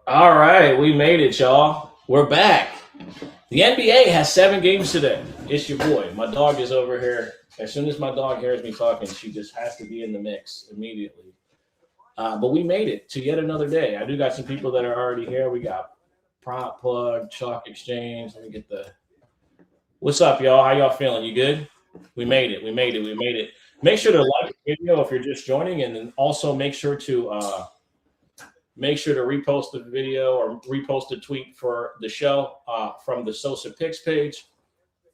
All right, we made it, y'all. We're back. The NBA has 7 games today. It's your boy. My dog is over here. As soon as my dog hears me talking, she just has to be in the mix immediately. But we made it to yet another day. I do got some people that are already here. We got Prop Plug, Chalk Exchange. Let me get the. What's up, y'all? How y'all feeling? You good? We made it. We made it. We made it. Make sure to like the video if you're just joining, and then also make sure to repost the video or repost a tweet for the show from the Sosa Picks page.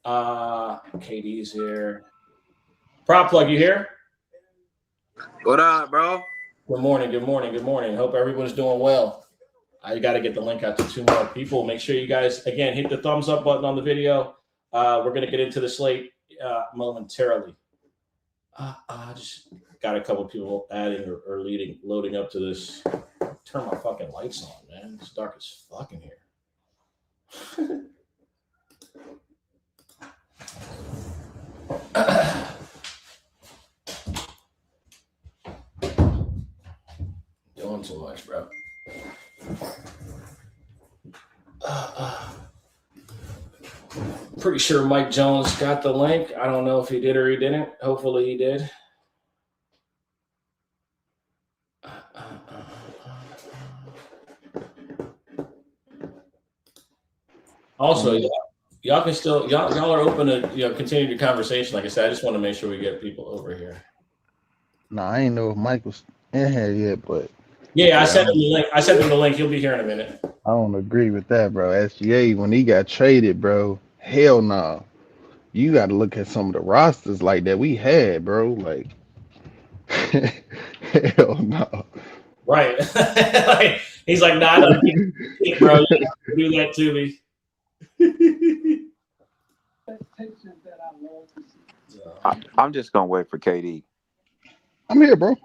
KD's here. Prop Plug, you here? What up, bro? Good morning. Good morning. Good morning. Hope everyone's doing well. I got to get the link out to 2 more people. Make sure you guys, again, hit the thumbs up button on the video. We're going to get into the slate momentarily. I just got a couple people adding or loading up to this. Turn my fucking lights on, man. It's dark as fuck in here. Doing too much, bro. Pretty sure Mike Jones got the link. I don't know if he did or he didn't. Hopefully he did. Also, y'all can still y'all are open to continue the conversation. Like I said, I just want to make sure we get people over here. Nah, I ain't know if Mike was in here yet, but yeah, I sent him the link. I sent him the link. He'll be here in a minute. I don't agree with that, bro. SGA when he got traded, bro, hell no. You got to look at some of the rosters like that we had, bro. Like, hell no. Right. He's like, nah, I don't think it, bro. You don't do that to me. I'm just gonna wait for KD. I'm here, bro.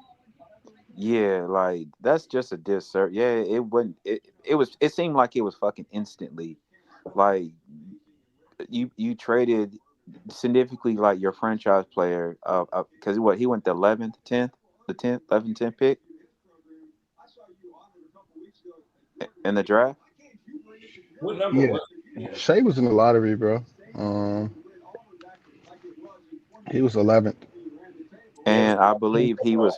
Yeah, like that's just a disservice. Yeah, it wouldn't. It seemed like it was fucking instantly. Like you traded significantly like your franchise player because what he went the 11th, 10th, the 10th, 11th, 10th pick in the draft. What number Yeah, was it? Shea was in the lottery, bro. He was 11th. And I believe he was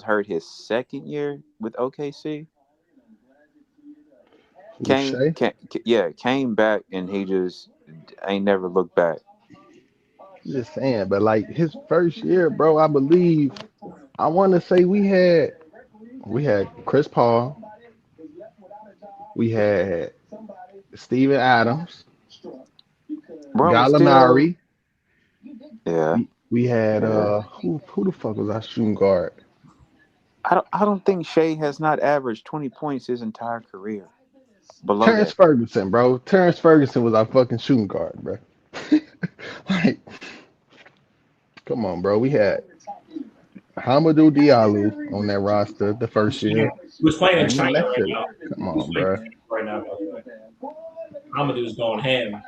hurt his second year with OKC. Came back and he just ain't never looked back. Just saying, but like his first year, bro, I believe I want to say we had Chris Paul, we had Steven Adams, Bro was Gallinari. Yeah. We had who the fuck was our shooting guard? I don't think Shea has not averaged 20 points his entire career. Below Terrence that. Ferguson, bro. Terrence Ferguson was our fucking shooting guard, bro. Like, come on, bro. We had Hamidou Diallo on that roster the first year. He was playing in China Next right year. now. Come on, bro. Right now, Hamadou's going ham.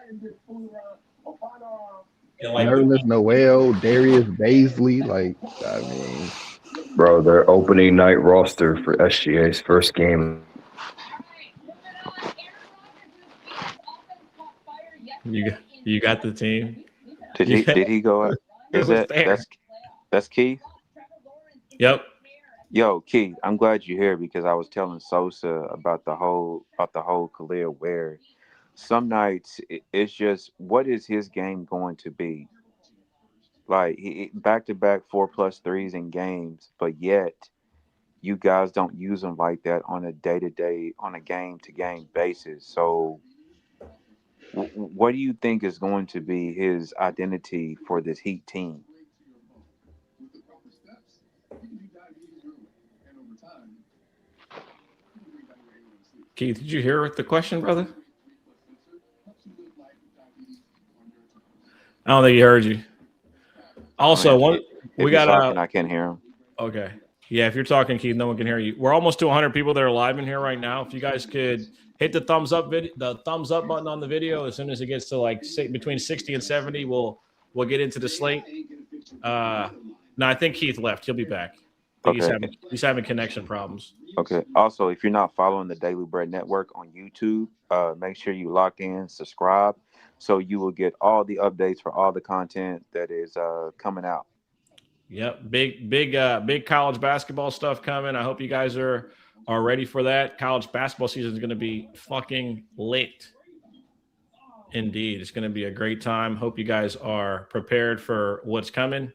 And like Nerlens Noel, Darius Baisley. Like, I mean, bro, their opening night roster for SGA's first game. You got the team. Did he go up? That's Keith? Yep. Yo, Keith, I'm glad you're here because I was telling Sosa about the whole Khalil Ware. Some nights it's just what is his game going to be? Like he back-to-back 4+3s in games, but yet you guys don't use them like that on a day-to-day, on a game-to-game basis. So what do you think is going to be his identity for this Heat team? Keith, did you hear the question, brother? I don't think he heard you. Also, we got talking, I can't hear him. Okay. Yeah, if you're talking, Keith, no one can hear you. We're almost to 100 people that are live in here right now. If you guys could hit the thumbs up button on the video as soon as it gets to like between 60 and 70, we'll get into the slate. No, I think Keith left. He'll be back. think Okay. he's having connection problems. Okay. Also, if you're not following the Daily Bread Network on YouTube, make sure you lock in, subscribe, so you will get all the updates for all the content that is coming out. Yep, big college basketball stuff coming. I hope you guys are ready for that. College basketball season is going to be fucking lit. Indeed, it's going to be a great time. Hope you guys are prepared for what's coming.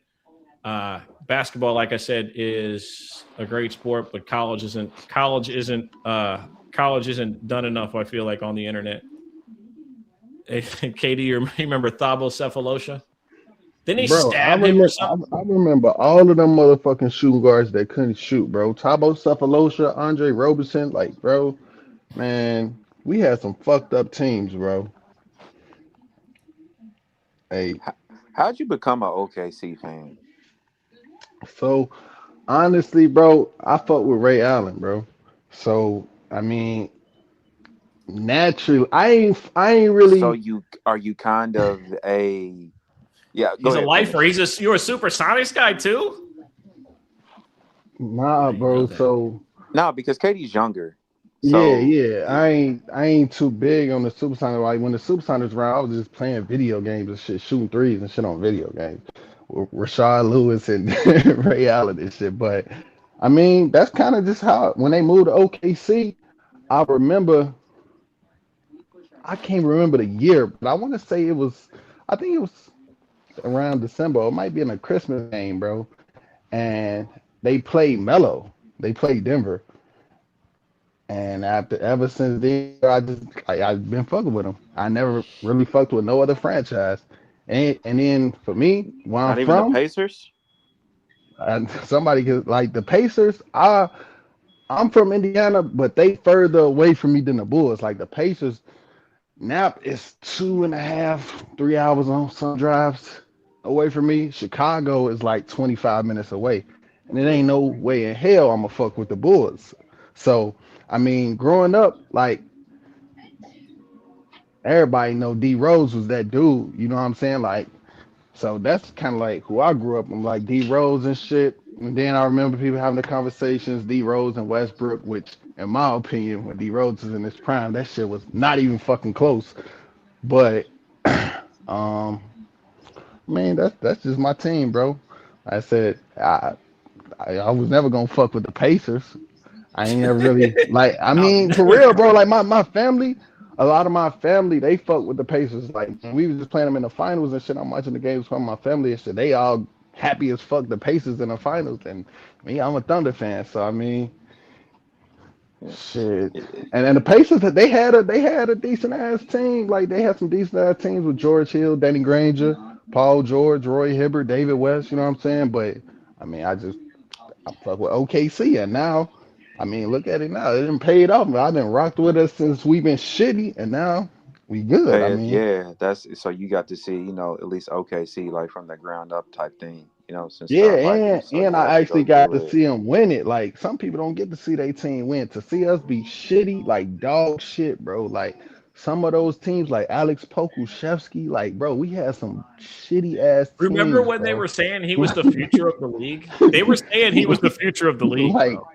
Basketball, like I said, is a great sport, but college isn't done enough. I feel like on the internet. Katie, you remember Thabo Cephalosha? Didn't he Bro, stab him or something? I remember all of them motherfucking shooting guards that couldn't shoot, bro. Tabo Cephalosha, Andre Roberson, like, bro, man, we had some fucked up teams, bro. Hey, How, how'd you become an OKC fan? so honestly, bro, I fuck with Ray Allen, bro. So I mean, naturally, I ain't So really you kind of a yeah? Go He's a ahead, lifer. finish. You're a Supersonics guy too. nah, I didn't know bro. that. So No, because Katie's younger. yeah, So yeah. I ain't too big on the Supersonics. Like when the Supersonics around, I was just playing video games and shit, shooting threes and shit on video games. With Rashard Lewis and Ray Allen and shit. But I mean, that's kind of just how when they moved to OKC, I remember I can't remember the year, but I want to say it was I think it was around December. It might be in a Christmas game, bro. And they played Mello. They played Denver. And after ever since then, I've been fucking with them. I never really fucked with no other franchise. And then for me, where I'm not even the from, Pacers. somebody could like the Pacers. I'm from Indiana, but they further away from me than the Bulls. Like the Pacers, Nap is 2.5, 3 hours on some drives away from me. Chicago is like 25 minutes away. And it ain't no way in hell I'm gonna fuck with the Bulls. So, I mean, growing up, like everybody know D Rose was that dude. You know what I'm saying? Like, so that's kind of like who I grew up. I'm like D Rose and shit. And then I remember people having the conversations, D Rose and Westbrook, which, in my opinion, when D Rose was in his prime, that shit was not even fucking close. But um, man, that's just my team, bro. I said I was never gonna fuck with the Pacers. I ain't never really like. I I was mean, for never real, bro. gonna. Like my family, a lot of my family, they fuck with the Pacers. Like when we was just playing them in the finals and shit. I'm watching the games from my family and shit. They all happy as fuck the Pacers in the finals. And me, I'm a Thunder fan, so I mean, Yeah. shit. It- it- And the Pacers they had a decent ass team. Like they had some decent ass teams with George Hill, Danny Granger, Paul George, Roy Hibbert, David West. You know what I'm saying? But I mean, I fuck with OKC, and now, I mean, look at it now. It didn't pay it off. I've been rocked with us since we've been shitty, and now we good. I Pay it, mean, yeah. That's so you got to see, at least OKC like from the ground up type thing, since yeah, start liking them. So and yeah, I that's actually dope. got Go to ahead. see them win it. Like some people don't get to see their team win. To see us be shitty, like dog shit, bro. Like some of those teams, like Alex Pokushevsky, like bro, we had some shitty ass Remember teams, when they bro. were saying he was the future of the league? They were saying he was the future of the league, like bro.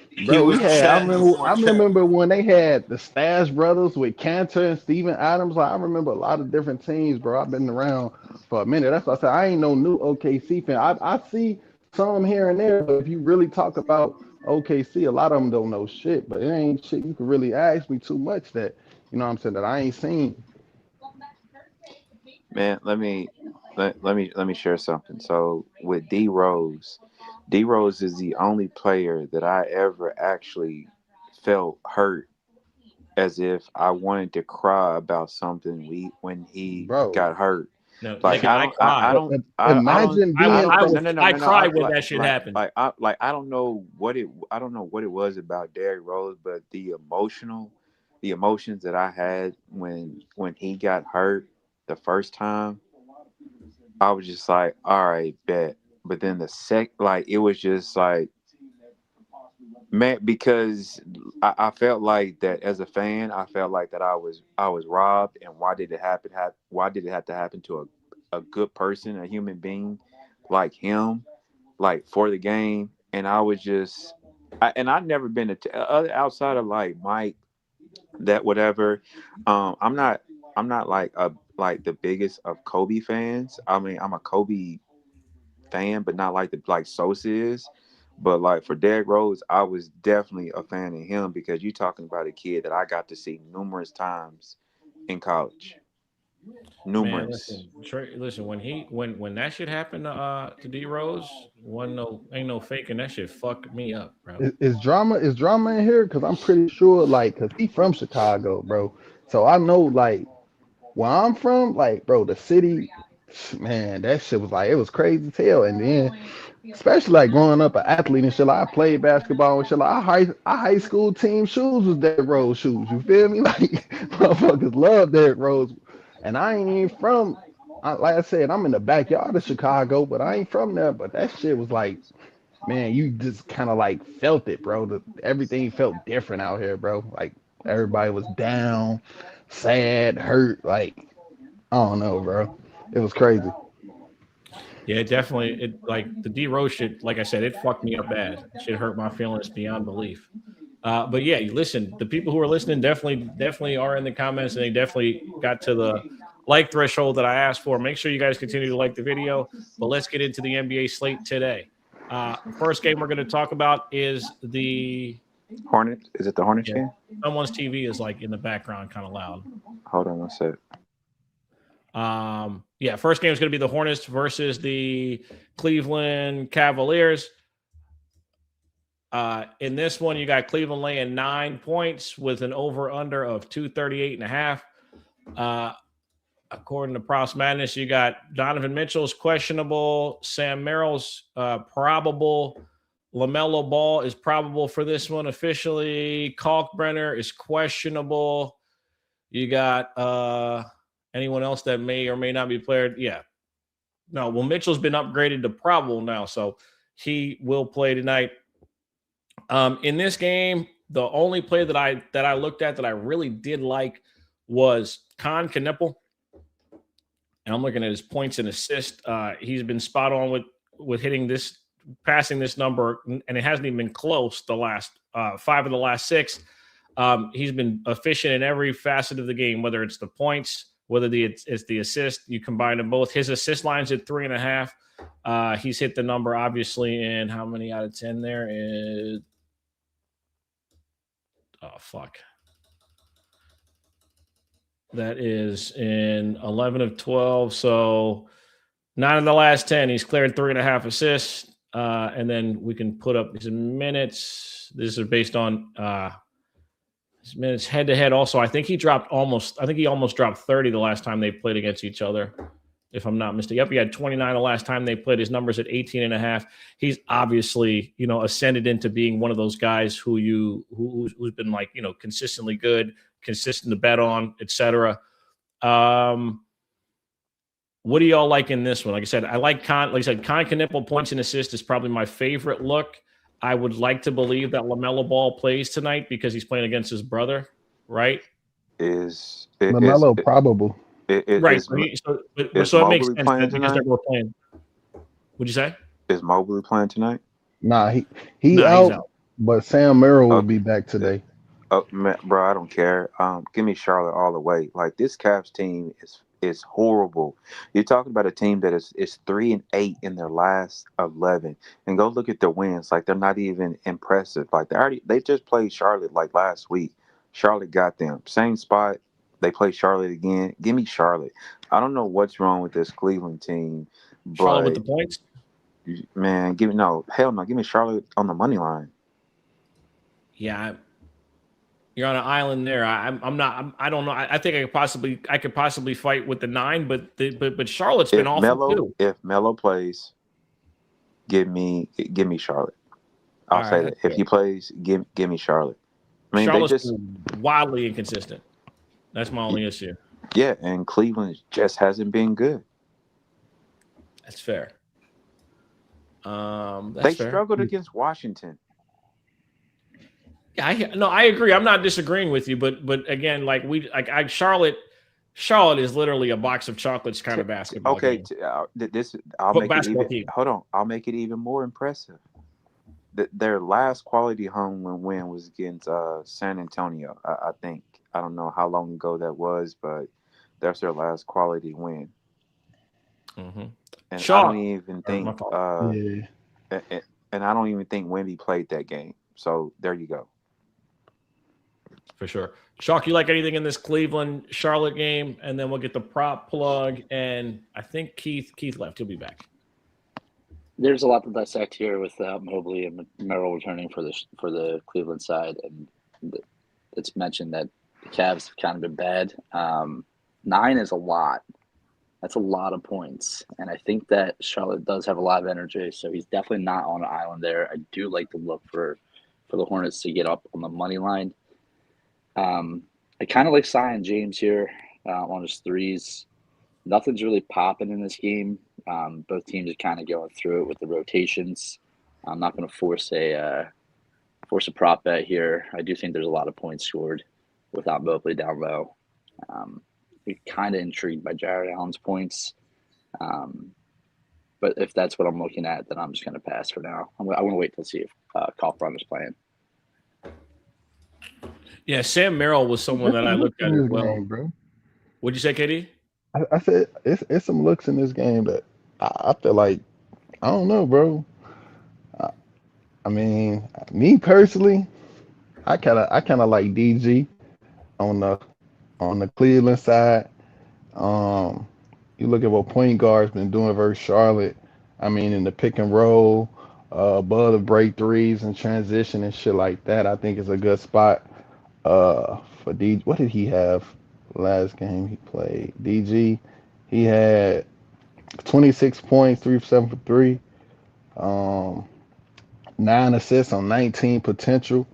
He Bro, we was had. chatting before I camp. remember when they had the Stash Brothers with Cantor and Steven Adams. Like, I remember a lot of different teams, bro. I've been around for a minute. That's why I said I ain't no new OKC fan. I see some here and there, but if you really talk about OKC, a lot of them don't know shit. But it ain't shit you can really ask me too much that you know what I'm saying that I ain't seen. Man, let me share something. So with D Rose is the only player that I ever actually felt hurt as if I wanted to cry about something when he Bro. got hurt. No, Like nigga, I I cried. don't Imagine being I the no no no I no no cried when that shit happened. I don't know I don't know what it was about Derrick Rose, but the emotions that I had when he got hurt the first time, I was just like, all right, bet. But then like it was just like, man, because I felt like that as a fan, I felt like that I was robbed, and why did it happen? Why did it have to happen to a good person, a human being like him, like for the game? and I was just, and I've never been outside of like Mike, that whatever. I'm not, like the biggest of Kobe fans. I mean, I'm a Kobe fan, but not like Sosa is. But like for Derrick Rose, I was definitely a fan of him because you're talking about a kid that I got to see numerous times in college. Man, Numerous. listen, Trey, listen. When that shit happened to D Rose, ain't no faking that shit. Fucked me up, bro. Is drama in here? Cause I'm pretty sure, like, cause he from Chicago, bro. So I know, like, where I'm from, like, bro, the city, man, that shit was like, it was crazy as hell. And then, especially like growing up an athlete and shit, like, I played basketball and shit. Like, our high school team shoes was Derrick Rose shoes. You feel me? Like, motherfuckers love Derrick Rose. And I ain't even from, like I said, I'm in the backyard of Chicago, but I ain't from there. But that shit was like, man, you just kind of like felt it, bro. Everything felt different out here, bro. Like, everybody was down, sad, hurt. Like, I don't know, bro. It was crazy. Yeah, it definitely. It like the D Rose shit. Like I said, it fucked me up bad. Shit hurt my feelings beyond belief. But yeah, listen. The people who are listening definitely are in the comments, and they definitely got to the like threshold that I asked for. Make sure you guys continue to like the video. But let's get into the NBA slate today. First game we're going to talk about is the Hornet? Is it the Hornets yeah. game? Someone's TV is like in the background, kind of loud. Hold on one sec. Yeah, first game is going to be the Hornets versus the Cleveland Cavaliers. In this one, you got Cleveland laying 9 points with an over-under of 238.5. According to Props Madness, you got Donovan Mitchell's questionable, Sam Merrill's probable, LaMelo Ball is probable for this one officially. Kalkbrenner is questionable. You got anyone else that may or may not be played? Yeah. No, well, Mitchell's been upgraded to probable now, so he will play tonight. In this game, the only play that I looked at that I really did like was Con Knippel. And I'm looking at his points and assists. He's been spot on with hitting this, passing this number, and it hasn't even been close the last 5 of the last 6. He's been efficient in every facet of the game, whether it's the points, whether it's the assist. You combine them both. His assist line's at 3.5. He's hit the number, obviously, in how many out of 10 there is? Oh, fuck. That is in 11 of 12. So 9 of the last 10, he's cleared 3.5 assists. And then we can put up his minutes. This is based on his minutes head to head. Also, I think he almost dropped 30 the last time they played against each other, if I'm not mistaken. Yep, he had 29 the last time they played. His numbers at 18.5. He's obviously, ascended into being one of those guys who's been like, consistently good, consistent to bet on, etc. What do y'all like in this one? Like I said, I like Con Knippel points and assists is probably my favorite look. I would like to believe that LaMelo Ball plays tonight because he's playing against his brother, right? LaMelo probable. Right. So it makes sense playing because tonight? they're playing. What'd you say? Is Mobley playing tonight? Nah, he's He's out, out. but Sam Merrill will be back today. Oh, man, bro, I don't care. Give me Charlotte all the way. Like, this Cavs team is horrible. You're talking about a team that is 3-8 in their last 11, and go look at their wins. Like, they're not even impressive. Like, they just played Charlotte like last week. Charlotte got them same spot. They play Charlotte again. Give me Charlotte. I don't know what's wrong with this Cleveland team, but Charlotte with the points. Man, hell no. Give me Charlotte on the money line. Yeah, you're on an island there. I'm not. I don't know. I think I could possibly fight with the 9, but Charlotte's been awful too. If Melo plays, give me Charlotte. I'll say that. If he plays, give me Charlotte. I mean, Charlotte's they just wildly inconsistent. That's my only issue. Yeah, and Cleveland just hasn't been good. That's fair. They struggled against Washington. Yeah, I agree. I'm not disagreeing with you, but again, Charlotte is literally a box of chocolates kind of basketball. Okay, game. I'll make it even more impressive. their last quality home win was against San Antonio. I think. I don't know how long ago that was, but that's their last quality win. Mm-hmm. And I don't Shaw. even Or my think fault. Yeah. and I don't even think Wendy played that game. So there you go. For sure. Shock, you like anything in this Cleveland Charlotte game? And then we'll get the prop plug. And I think Keith left. He'll be back. There's a lot to dissect here with Mobley and Merrill returning for the Cleveland side, and it's mentioned that the Cavs have kind of been bad. 9 is a lot. That's a lot of points, and I think that Charlotte does have a lot of energy, so he's definitely not on an island there. I do like the look for the Hornets to get up on the money line. I kind of like Zion James here on his threes. Nothing's really popping in this game. Both teams are kind of going through it with the rotations. I'm not going to force a prop bet here. I do think there's a lot of points scored without Mobley down low. You're kind of intrigued by Jared Allen's points. But if that's what I'm looking at, then I'm just going to pass for now. I want to wait to see if Kaufman is playing. Yeah, Sam Merrill was someone that I looked at as well. Game, bro. What'd you say, KD? I said it's some looks in this game that I feel like I don't know, bro. I mean, me personally, I kind of like DG on the Cleveland side. Um, you look at what point guard's been doing versus Charlotte. I mean, in the pick and roll, above the break threes and transition and shit like that. I think it's a good spot. For DG, what did he have last game he played? DG, he had 26 points, 3 for 7 for 3, um, 9 assists on 19 potential.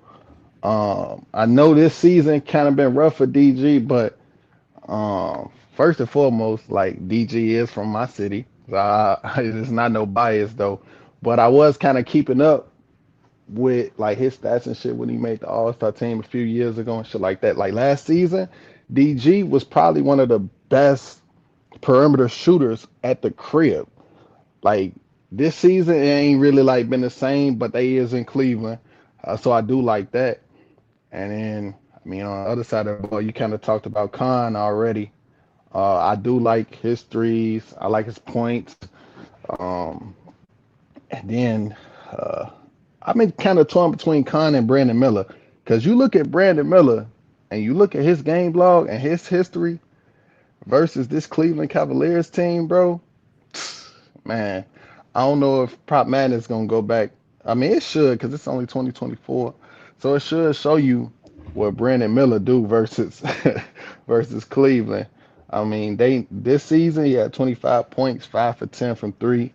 I know this season kind of been rough for DG, but first and foremost, like DG is from my city. It's not no bias though, but I was kind of keeping up with like his stats and shit when he made the All Star team a few years ago and shit like that. Like last season, DG was probably one of the best perimeter shooters at the crib. Like this season, it ain't really like been the same, but they is in Cleveland, so I do like that. And then, I mean, on the other side of the ball, you kind of talked about Khan already. I do like his threes. I like his points. Um, and then I've been kind of torn between Khan and Brandon Miller because you look at Brandon Miller and you look at his game log and his history versus this Cleveland Cavaliers team, bro. Man, I don't know if Prop Madness is gonna go back. I mean, it should because it's only 2024, so it should show you what Brandon Miller do versus versus Cleveland. I mean, they this season he had 25 points, 5 for 10 from three.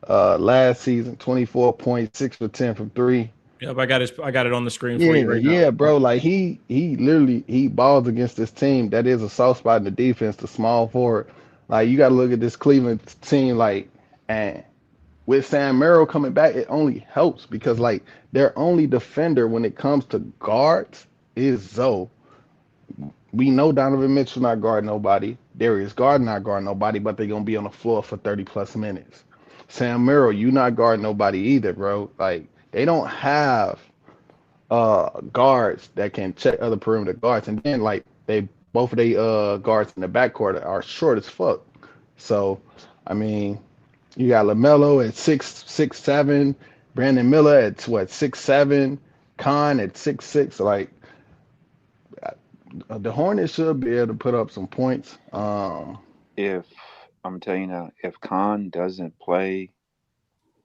Last season, 24 points, 6 for 10 from three. Yep, I got it on the screen for you Yeah, right now. yeah, bro. Like he literally he balls against this team that is a soft spot in the defense, the small forward. Like you got to look at this Cleveland team, like, and with Sam Merrill coming back, it only helps because like their only defender when it comes to guards is Zoe. We know Donovan Mitchell not guard nobody. Darius Garden not guard nobody, but they're gonna be on the floor for 30 plus minutes. Sam Merrill, you not guard nobody either, bro. Like they don't have guards that can check other perimeter guards, and then like they both of they guards in the backcourt are short as fuck. So I mean, you got LaMelo at 6'7", Brandon Miller at what 6'7", Khan at 6'6". Like the Hornets should be able to put up some points. If I'm telling you now, if Khan doesn't play,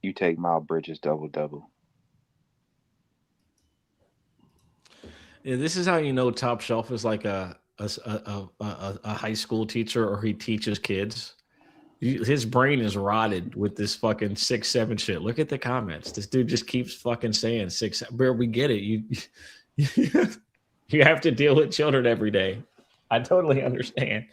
you take Miles Bridges double. Yeah, this is how you know Top Shelf is like a high school teacher, or he teaches kids. His brain is rotted with this fucking 6'7" shit. Look at the comments. This dude just keeps fucking saying 6. Bro, we get it. You you have to deal with children every day. I totally understand.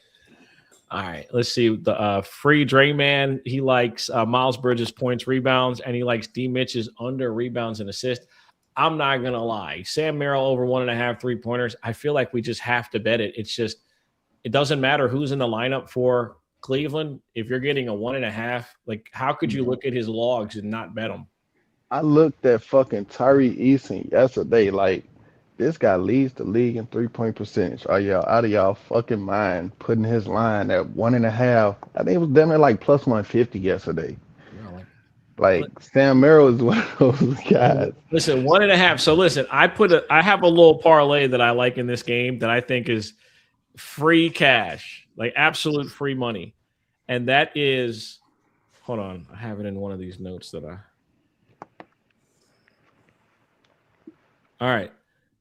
All right, let's see. The free Drayman, he likes Miles Bridges points, rebounds, and he likes D Mitch's under rebounds and assists. I'm not gonna lie. Sam Merrill over 1.5 3-pointers. I feel like we just have to bet it. It's just it doesn't matter who's in the lineup for Cleveland. If you're getting a 1.5, like how could you look at his logs and not bet him? I looked at fucking Tyree Eason yesterday. Like, this guy leads the league in 3-point percentage. Are y'all out of y'all fucking mind putting his line at 1.5? I think it was damn near like plus 150 yesterday. No, like, Like, Sam Merrill is one of those guys. listen, 1.5. So listen, I have a little parlay that I like in this game that I think is free cash, like absolute free money. And that is, hold on, I have it in one of these notes that I. All right.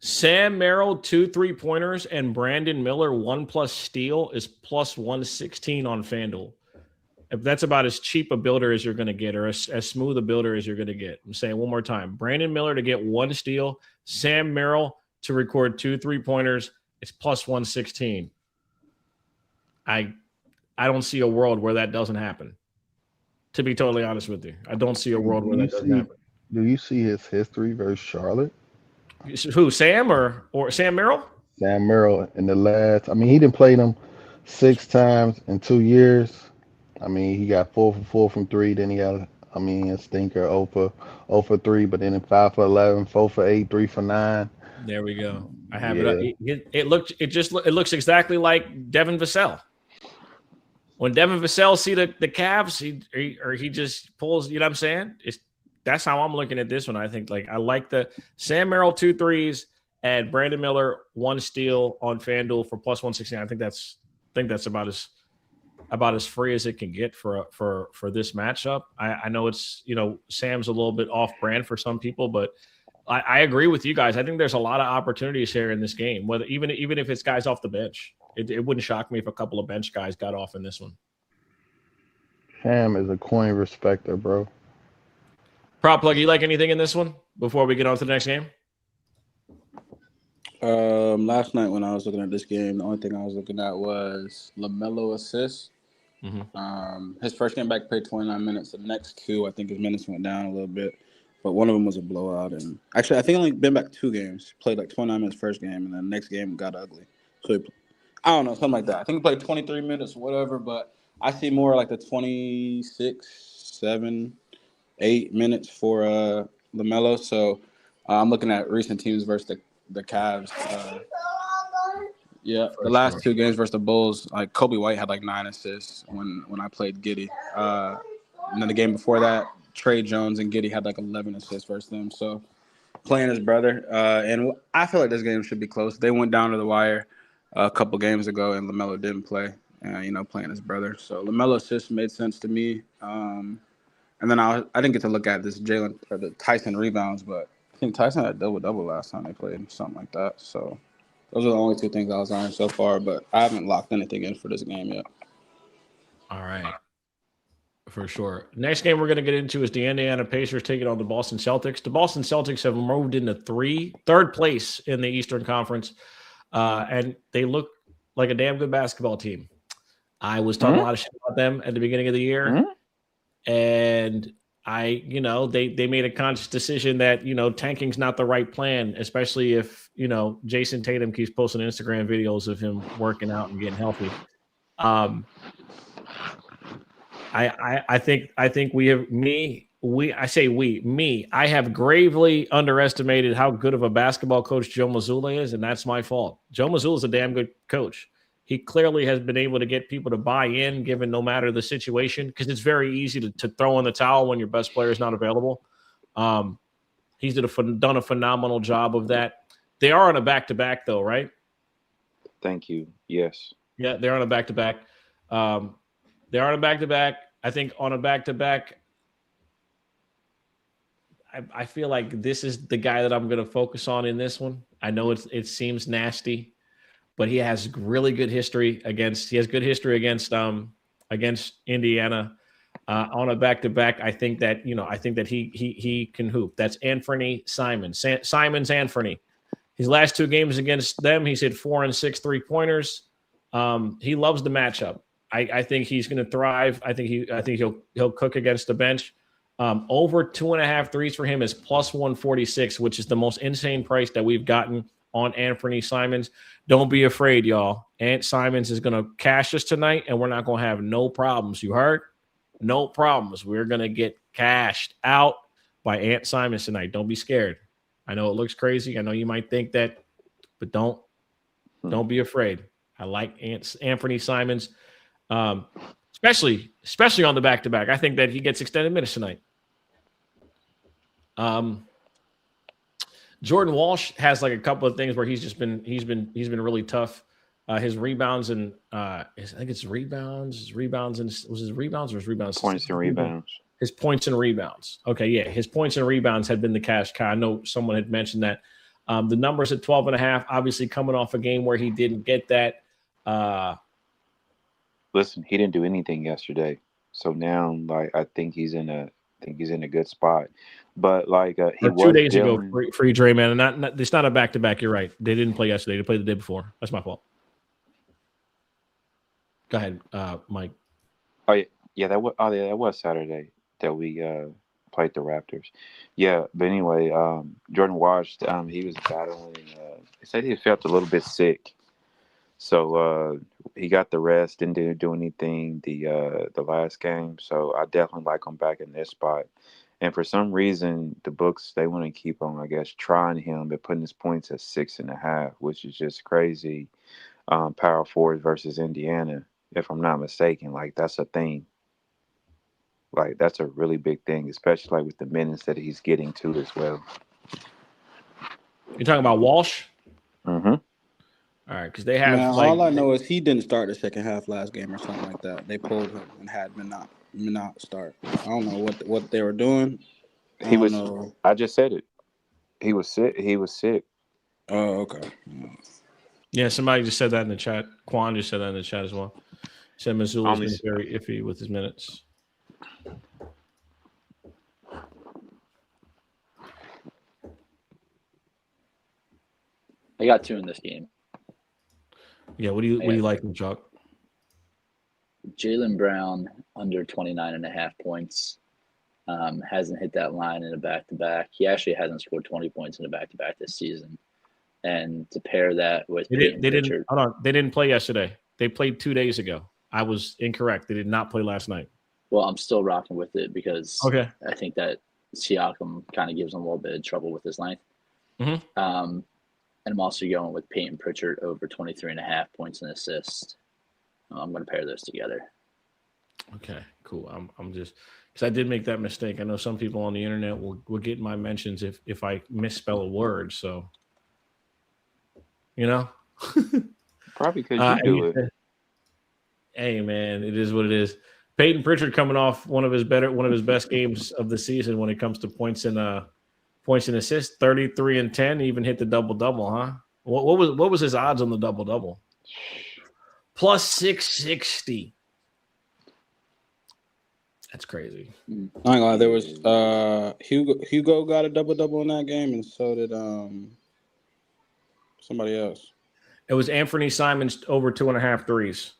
Sam Merrill, 2 3-pointers, and Brandon Miller, 1+ steal is plus 116 on FanDuel. If that's about as cheap a builder as you're going to get, or as smooth a builder as you're going to get. I'm saying one more time. Brandon Miller to get 1 steal, Sam Merrill to record 2 3-pointers, it's plus 116. I don't see a world where that doesn't happen. To be totally honest with you, I don't see a world where that doesn't happen. Do you see his history versus Charlotte? Who, Sam or Sam Merrill? Sam Merrill in the last, I mean, he didn't play them 6 times in 2 years. I mean, he got 4 for 4 from 3. Then he got, I mean, a stinker 0 for 3, but then in 5 for 11, 4 for 8, 3 for 9. There we go. I have it up. It looks exactly like Devin Vassell. When Devin Vassell see the Cavs, he just pulls. You know what I'm saying? That's how I'm looking at this one. I think I like the Sam Merrill 2 threes and Brandon Miller 1 steal on FanDuel for plus 116. I think that's about as free as it can get for this matchup. I know it's Sam's a little bit off brand for some people, but I agree with you guys. I think there's a lot of opportunities here in this game. Whether even if it's guys off the bench, it wouldn't shock me if a couple of bench guys got off in this one. Sam is a coin respecter, bro. Prop plug, you like anything in this one before we get on to the next game? Last night when I was looking at this game, the only thing I was looking at was LaMelo assists. Mm-hmm. His first game back played 29 minutes. The next 2, I think his minutes went down a little bit, but one of them was a blowout. And actually, I think only been back 2 games. Played like 29 minutes first game, and then the next game got ugly. So I don't know, something like that. I think he played 23 minutes, whatever. But I see more like the 26, 7, 8 minutes for LaMelo. So I'm looking at recent teams versus the Cavs. Yeah, the last 2 games versus the Bulls, like Kobe White had like 9 assists when I played Giddey. And then the game before that, Trey Jones and Giddey had like 11 assists versus them. So playing his brother. And I feel like this game should be close. They went down to the wire a couple games ago, and LaMelo didn't play, playing his brother. So LaMelo assists made sense to me. And then I didn't get to look at this the Tyson rebounds, but I think Tyson had double last time they played, something like that. So those are the only 2 things I was on so far, but I haven't locked anything in for this game yet. All right. For sure. Next game we're going to get into is the Indiana Pacers taking on the Boston Celtics. The Boston Celtics have moved into third place in the Eastern Conference, and they look like a damn good basketball team. I was talking a lot of shit about them at the beginning of the year, and they made a conscious decision that, tanking's not the right plan, especially if, Jason Tatum keeps posting Instagram videos of him working out and getting healthy. I think we have I have gravely underestimated how good of a basketball coach Joe Mazzulla is, and that's my fault. Joe Mazzulla is a damn good coach. He clearly has been able to get people to buy in, given no matter the situation, because it's very easy to throw in the towel when your best player is not available. He's done a phenomenal job of that. They are on a back-to-back, though, right? Thank you. Yes. Yeah, they're on a back-to-back. They're on a back-to-back. I think on a back-to-back, I feel like this is the guy that I'm going to focus on in this one. I know it seems nasty, but he has really good history against Indiana on a back-to-back. I think that he can hoop. That's Anthony Simons. Simons Anthony. His last 2 games against them, he's hit 4 and 6 3-pointers. He loves the matchup. I think he's going to thrive. I think he'll cook against the bench. Over 2.5 threes for him is plus 146, which is the most insane price that we've gotten on Anthony Simons. Don't be afraid, y'all. Ant Simons is going to cash us tonight, and we're not going to have no problems. You heard? No problems. We're going to get cashed out by Ant Simons tonight. Don't be scared. I know it looks crazy. I know you might think that, but don't be afraid. I like Anthony Simons, especially on the back-to-back. I think that he gets extended minutes tonight. Jordan Walsh has like a couple of things where he's been really tough. His rebounds and I think it's rebounds. His rebounds and was his rebounds or his rebounds? Points and rebounds. His points and rebounds. Okay, yeah, his points and rebounds had been the cash cow. I know someone had mentioned that. The numbers at 12.5, obviously coming off a game where he didn't get that. Listen, he didn't do anything yesterday, so now like I think he's in a good spot. But like he was 2 days ago, dealing. free Dre, man, and not it's not a back to back. You're right. They didn't play yesterday. They played the day before. That's my fault. Go ahead, Mike. Oh yeah, that was Saturday that we played the Raptors. Yeah, but anyway, Jordan Walsh, he was battling. He said he felt a little bit sick, so he got the rest. Didn't do anything the last game. So I definitely like him back in this spot. And for some reason, the books they want to keep on, I guess, trying him but putting his points at 6.5, which is just crazy. Power forward versus Indiana, if I'm not mistaken. Like that's a thing. Like that's a really big thing, especially like with the minutes that he's getting to as well. You're talking about Walsh? Mm-hmm. All right, because they have. Man, all I know is he didn't start the second half last game or something like that. They pulled him and had him not start. I don't know what they were doing. He was. Know. I just said it. He was sick. He was sick. Oh, okay. Yeah, somebody just said that in the chat. Quan just said that in the chat as well. He said Missoula's been very iffy with his minutes. I got 2 in this game. Yeah, what do you like from Chuck? Jaylen Brown under 29.5 points. Hasn't hit that line in a back-to-back. He actually hasn't scored 20 points in a back-to-back this season. And to pair that with they didn't play yesterday. They played 2 days ago. I was incorrect. They did not play last night. Well, I'm still rocking with it because okay. I think that Siakam kind of gives him a little bit of trouble with his length. Mm-hmm. And I'm also going with Peyton Pritchard over 23.5 points and assists. I'm going to pair those together. Okay, cool. I'm just because I did make that mistake. I know some people on the internet will get my mentions if I misspell a word. So, you know, probably because you do it. Hey man, it is what it is. Peyton Pritchard coming off one of his best games of the season when it comes to points and assists, 33 and 10, even hit the double-double, huh? What was his odds on the double-double? Plus 660. That's crazy. I ain't gonna lie, there was Hugo got a double-double in that game, and so did somebody else. It was Anthony Simons over 2.5 threes.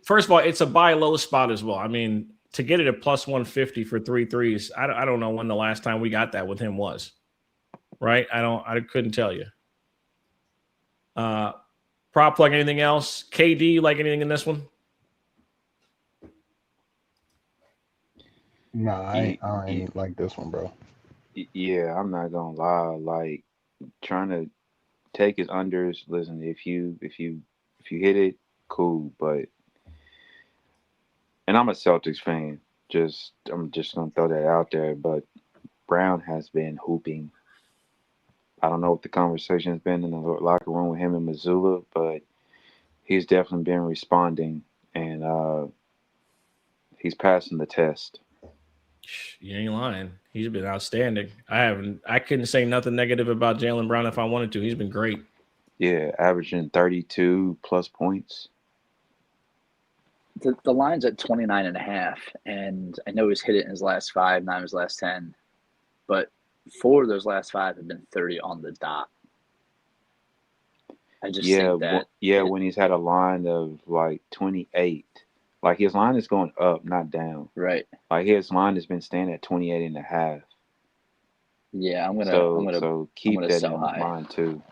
First of all, it's a buy low spot as well. I mean, to get it at plus 150 for 3 threes, I don't know when the last time we got that with him was. Right? I couldn't tell you. Prop like anything else? KD like anything in this one? No, I ain't like this one, bro. Yeah, I'm not gonna lie. Like trying to take his unders. Listen, if you hit it, cool. But and I'm a Celtics fan. I'm just gonna throw that out there. But Brown has been hooping. I don't know what the conversation has been in the locker room with him and Missoula, but he's definitely been responding, and he's passing the test. You ain't lying. He's been outstanding. I couldn't say nothing negative about Jaylen Brown if I wanted to. He's been great. Yeah, averaging 32 plus points. The line's at 29.5, and I know he's hit it in his last 5, not his last 10, but 4 of those last 5 have been 30 on the dot. I just think that when he's had a line of like 28. Like his line is going up, not down. Right. Like his line has been staying at 28.5. Yeah, I'm gonna keep that in high. mind too.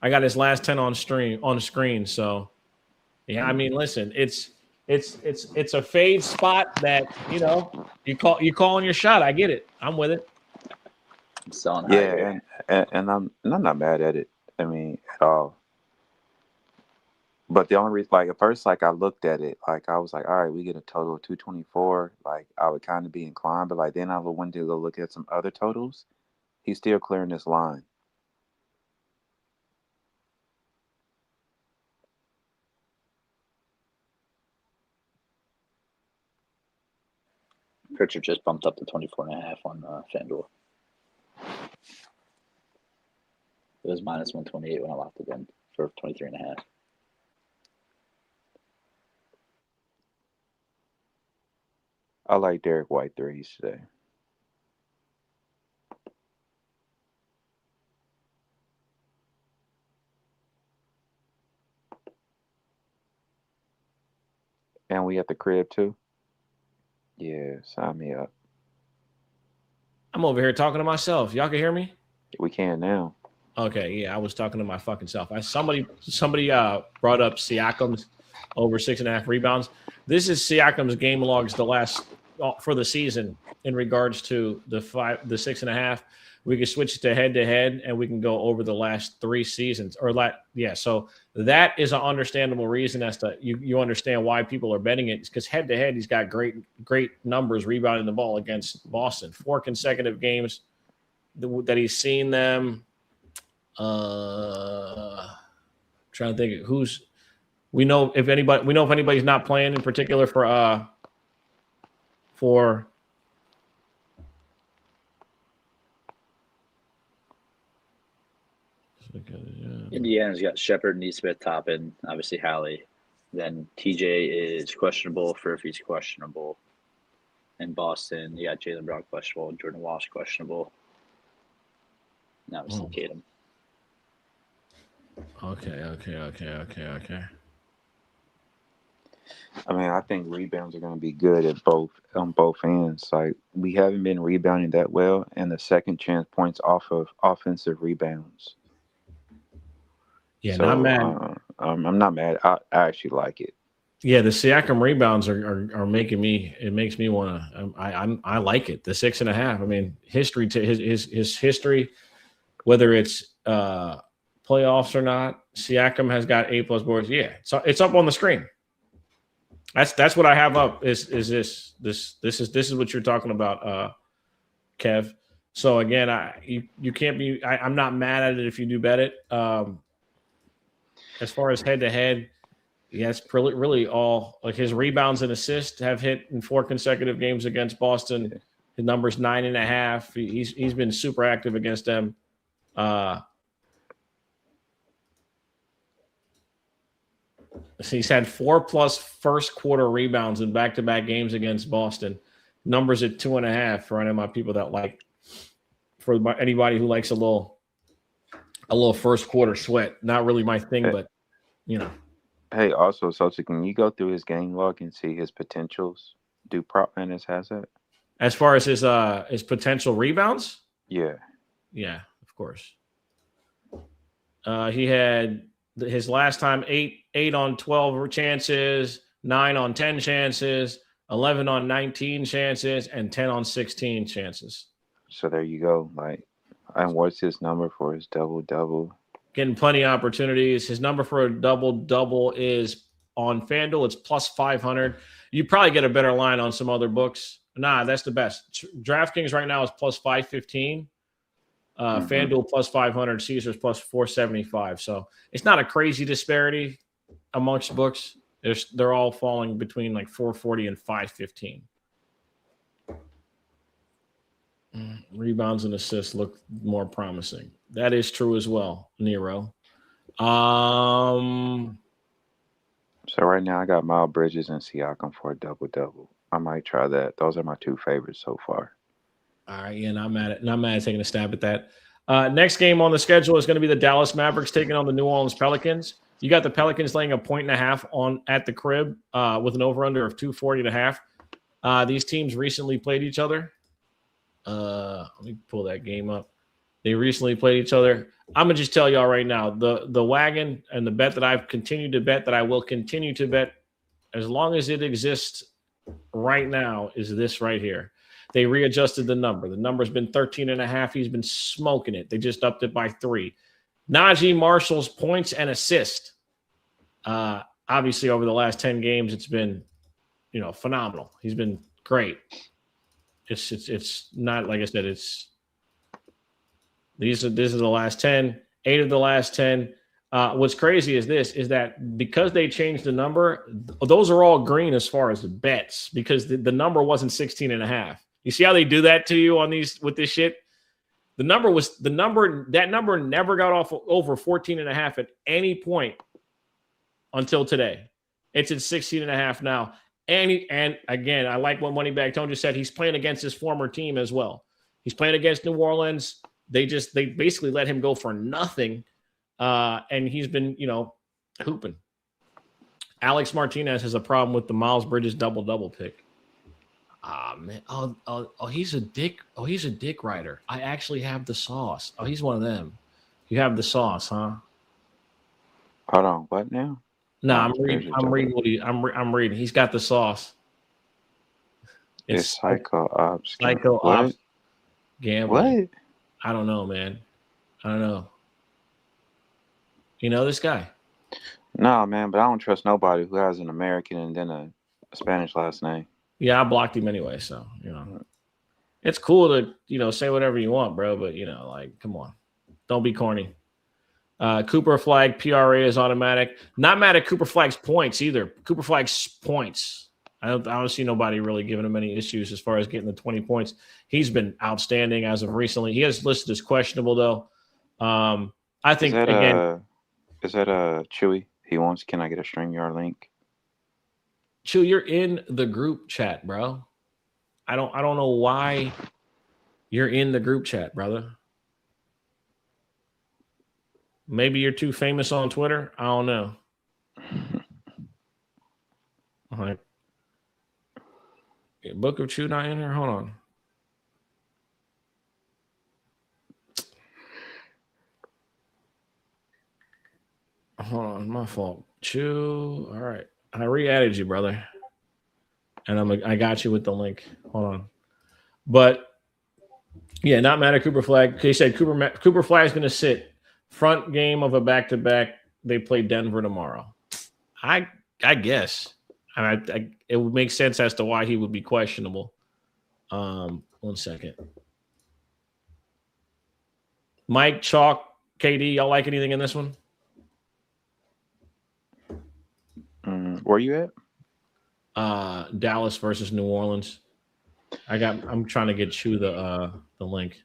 I got his last 10 on screen. So yeah, I mean, listen, it's a fade spot that you calling your shot. I get it. I'm with it. I'm selling high here. and I'm not mad at it. I mean, at all. But the only reason, like at first, like I looked at it, like I was like, all right, we get a total of 224. Like I would kind of be inclined, but like then I went to go look at some other totals. He's still clearing this line. Pritchard just bumped up to 24.5 on FanDuel. It was minus 128 when I locked it in for 23.5. I like Derek White threes today. And we at the crib too. Yeah, sign me up. I'm over here talking to myself. Y'all can hear me? We can now. Okay, yeah, I was talking to my fucking self. Somebody brought up Siakam's over 6.5 rebounds. This is Siakam's game logs the last for the season in regards to the 6.5. We can switch it to head, and we can go over the last 3 seasons So that is an understandable reason as to you understand why people are betting it. It's because head to head, he's got great numbers rebounding the ball against Boston. 4 consecutive games that he's seen them. Trying to think who's we know if anybody's not playing in particular for Indiana's got Shepard, Neesmith, Toppin, obviously Hallie. Then TJ is questionable. Furphy's questionable. In Boston, you got Jaylen Brown questionable, Jordan Walsh questionable. And obviously Tatum. Okay. I mean, I think rebounds are going to be good on both ends. Like we haven't been rebounding that well, and the second chance points off of offensive rebounds. Yeah, so, not mad. I'm not mad. I actually like it. Yeah, the Siakam rebounds are making me. It makes me want to. I like it. The 6.5. I mean, history to his history, whether it's playoffs or not. Siakam has got A+ boards. Yeah, so it's up on the screen. That's what I have up. Is this is what you're talking about, Kev. So again, you can't be. I'm not mad at it if you do bet it. As far as head to head. Yeah, it's really all like his rebounds and assists have hit in 4 consecutive games against Boston. His number's 9.5. He's been super active against them. He's had 4+ first quarter rebounds in back-to-back games against Boston. Numbers at 2.5 for any of my people that like. For anybody who likes a little first quarter sweat, not really my thing, but Hey, also, Sosa, can you go through his game log and see his potentials? Do Prop Madness has that? As far as his potential rebounds? Yeah, of course. He had his last time 8 on 12 chances, 9 on 10 chances, 11 on 19 chances, and 10 on 16 chances. So there you go. And what's his number for his double-double? Getting plenty of opportunities. His number for a double-double is on FanDuel. It's +500. You probably get a better line on some other books. Nah, that's the best. DraftKings right now is +515. FanDuel +500. Caesars +475. So it's not a crazy disparity amongst books. They're all falling between like 440 and 515. Rebounds and assists look more promising. That is true as well, Nero. So right now I got Miles Bridges and Siakam for a double-double. I might try that. Those are my 2 favorites so far. All right, yeah, not mad at taking a stab at that. Next game on the schedule is going to be the Dallas Mavericks taking on the New Orleans Pelicans. You got the Pelicans laying a 1.5 at the crib with an over/under of 240.5. These teams recently played each other. Let me pull that game up. They recently played each other. I'm gonna just tell y'all right now, the wagon and the bet that I've continued to bet, that I will continue to bet as long as it exists right now, is this right here. They readjusted the number. The number's been 13.5. He's been smoking it. They just upped it by 3. Najee Marshall's points and assists. Obviously, over the last 10 games, it's been, phenomenal. He's been great. It's not, like I said, this is the last 10, 8 of the last 10. What's crazy is that because they changed the number, those are all green as far as the bets, because the number wasn't 16.5. You see how they do that to you with this shit? That number never got off over 14.5 at any point until today. It's at 16.5 now. And again, I like what Moneybag Tone just said. He's playing against his former team as well. He's playing against New Orleans. They basically let him go for nothing. And he's been, hooping. Alex Martinez has a problem with the Miles Bridges double pick. Man. Oh, he's a dick. Oh, he's a dick writer. I actually have the sauce. Oh, he's one of them. You have the sauce, huh? Hold on, what now? No, I'm reading. I'm reading. He's got the sauce. It's Psycho Ops. Psycho Ops. Gambling. What? I don't know, man. I don't know. You know this guy? No, man, but I don't trust nobody who has an American and then a Spanish last name. Yeah, I blocked him anyway, so it's cool to say whatever you want, bro. But come on, don't be corny. Cooper Flag PRA is automatic. Not mad at Cooper Flag's points either. Cooper Flag's points. I don't see nobody really giving him any issues as far as getting the 20 points. He's been outstanding as of recently. He has listed as questionable though. I think is that Chewy? He wants. Can I get a StreamYard link? Chew, you're in the group chat, bro. I don't know why you're in the group chat, brother. Maybe you're too famous on Twitter. I don't know. All right. Book of Chew not in here? Hold on. Hold on, my fault. Chew. All right. I re-added you, brother. And I got you with the link. Hold on. But yeah, not mad at Cooper Flag. He said Cooper Flag is going to sit front game of a back-to-back. They play Denver tomorrow. I guess. It would make sense as to why he would be questionable. 1 second. Mike, Chalk, KD, y'all like anything in this one? Where you at? Dallas versus New Orleans. I'm trying to get you the link.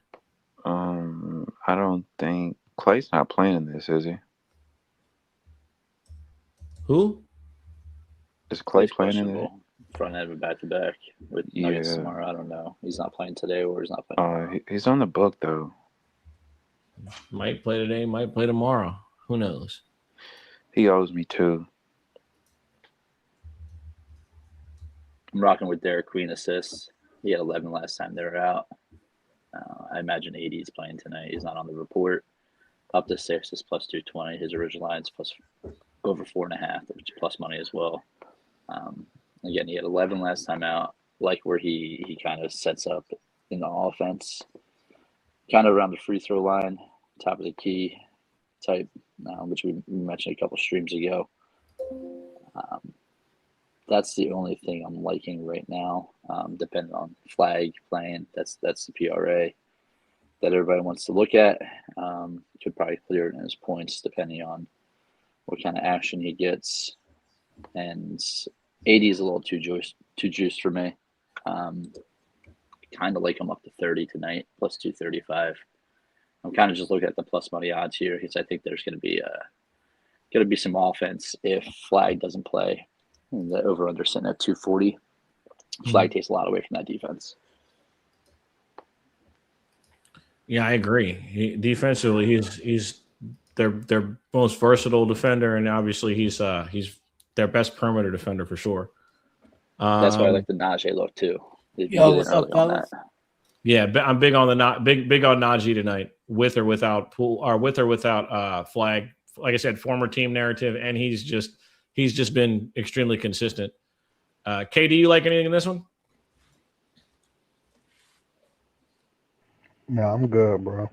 I don't think Clay's not playing in this, is he? Who? Is Clay playing in it? Front end of a back-to-back with Nuggets tomorrow. I don't know. He's not playing today, or he's not playing. He's on the book though. Might play today, might play tomorrow. Who knows? He owes me 2. I'm rocking with Derek Queen assists. He had 11 last time they were out. I imagine 80 is playing tonight. He's not on the report. Up to 6 is plus 220. His original line's plus over 4.5, which is plus money as well. Again, he had 11 last time out. Like where he kind of sets up in the offense, kind of around the free throw line, top of the key type, which we mentioned a couple streams ago. That's the only thing I'm liking right now, depending on Flag playing. That's the PRA that everybody wants to look at. Could probably clear it in his points depending on what kind of action he gets. And 80 is a little too juiced for me. Kind of like him up to 30 tonight, plus 235. I'm kind of just looking at the plus money odds here because I think there's going to be some offense if Flag doesn't play. And the over-under sitting at 240. Flag takes a lot away from that defense. Yeah, I agree. Defensively, he's their most versatile defender, and obviously he's their best perimeter defender for sure. That's why I like the Najee look too. Yo, what's up, fellas? Yeah, I'm big on big on Najee tonight, with or without Flag. Like I said, former team narrative, and he's just been extremely consistent. KD, you like anything in this one? No, I'm good, bro.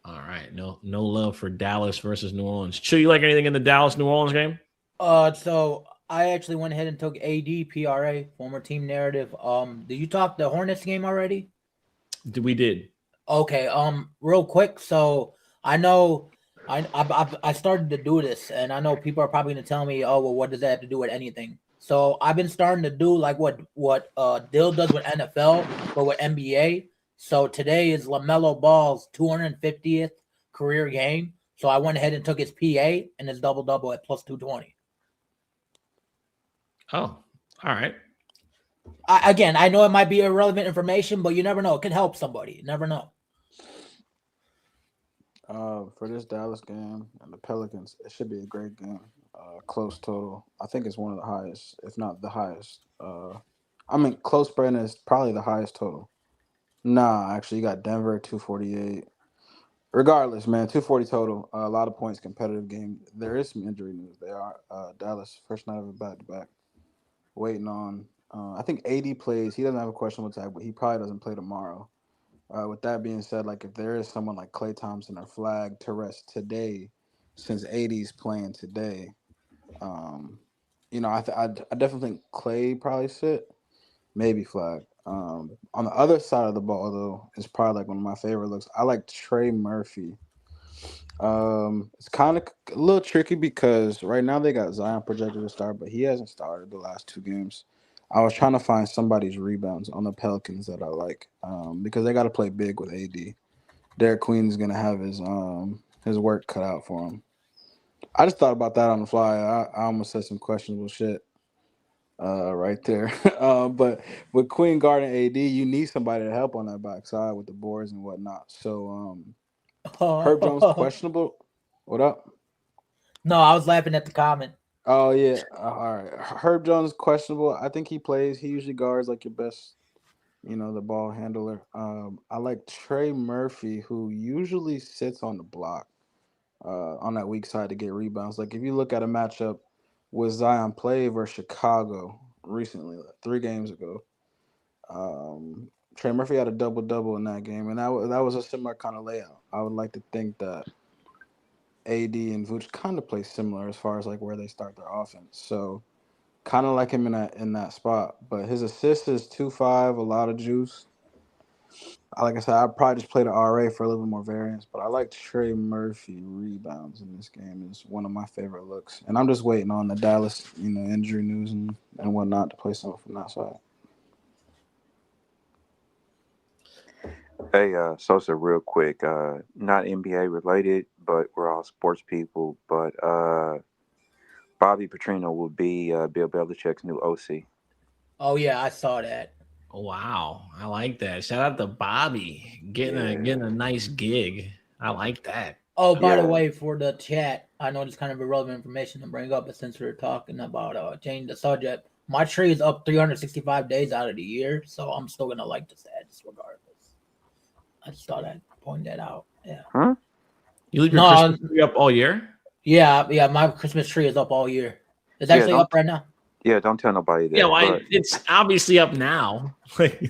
All right. No love for Dallas versus New Orleans. Chew, you like anything in the Dallas New Orleans game? So I actually went ahead and took AD PRA, former team narrative. Did you talk the Hornets game already? We did. Okay. Real quick. So I know I started to do this, and I know people are probably gonna tell me, oh, well, what does that have to do with anything? So I've been starting to do like what Dill does with NFL, but with NBA. So today is LaMelo Ball's 250th career game. So I went ahead and took his PA and his double at plus 220. Oh, all right. I know it might be irrelevant information, but you never know. It could help somebody. You never know. For this Dallas game and the Pelicans, it should be a great game. Close total. I think it's one of the highest, if not the highest. Close spread is probably the highest total. Nah, actually, you got Denver 248. Regardless, man, 240 total. A lot of points, competitive game. There is some injury news. They are Dallas first night of a back-to-back. Waiting on. I think AD plays. He doesn't have a questionable tag, but he probably doesn't play tomorrow. With that being said, like if there is someone like Klay Thompson or Flag to rest today, since AD's playing today, I definitely think Klay probably sit, maybe Flag. On the other side of the ball though, is probably like one of my favorite looks. I like Trey Murphy. It's kind of a little tricky because right now they got Zion projected to start, but he hasn't started the last two games. I was trying to find somebody's rebounds on the Pelicans that I like, because they got to play big with AD. Derek Queen's gonna have his work cut out for him. I just thought about that on the fly. I almost said some questionable shit right there. But with Queen guarding AD, you need somebody to help on that backside with the boards and whatnot. So Herb Jones questionable. What up? No, I was laughing at the comment. Oh yeah, all right. Herb Jones questionable. I think he plays. He usually guards like your best, the ball handler. I like Trey Murphy, who usually sits on the block, on that weak side to get rebounds. Like if you look at a matchup with Zion play versus Chicago recently, like 3 games ago, Trey Murphy had a double-double in that game, and that was a similar kind of layout. I would like to think that AD and Vooch kind of play similar as far as like where they start their offense. So kind of like him in that spot. But his assist is 2.5, a lot of juice. Like I said, I'd probably just play the RA for a little bit more variance, but I like Trey Murphy rebounds in this game. Is one of my favorite looks. And I'm just waiting on the Dallas, injury news and whatnot to play something from that side. Hey, Sosa, real quick, not NBA related, but we're all sports people. But Bobby Petrino will be Bill Belichick's new OC. Oh yeah, I saw that. Wow, I like that. Shout out to Bobby getting a nice gig. I like that. Oh, by the way, for the chat, I know it's kind of irrelevant information to bring up, but since we're talking about changing the subject, my tree is up 365 days out of the year, so I'm still gonna like the stats regardless. I just thought I'd point that out. Yeah. Huh? You leave your Christmas tree up all year? Yeah. My Christmas tree is up all year. It's actually up right now. Yeah, don't tell nobody that. Yeah, well, it's obviously up now. Hey,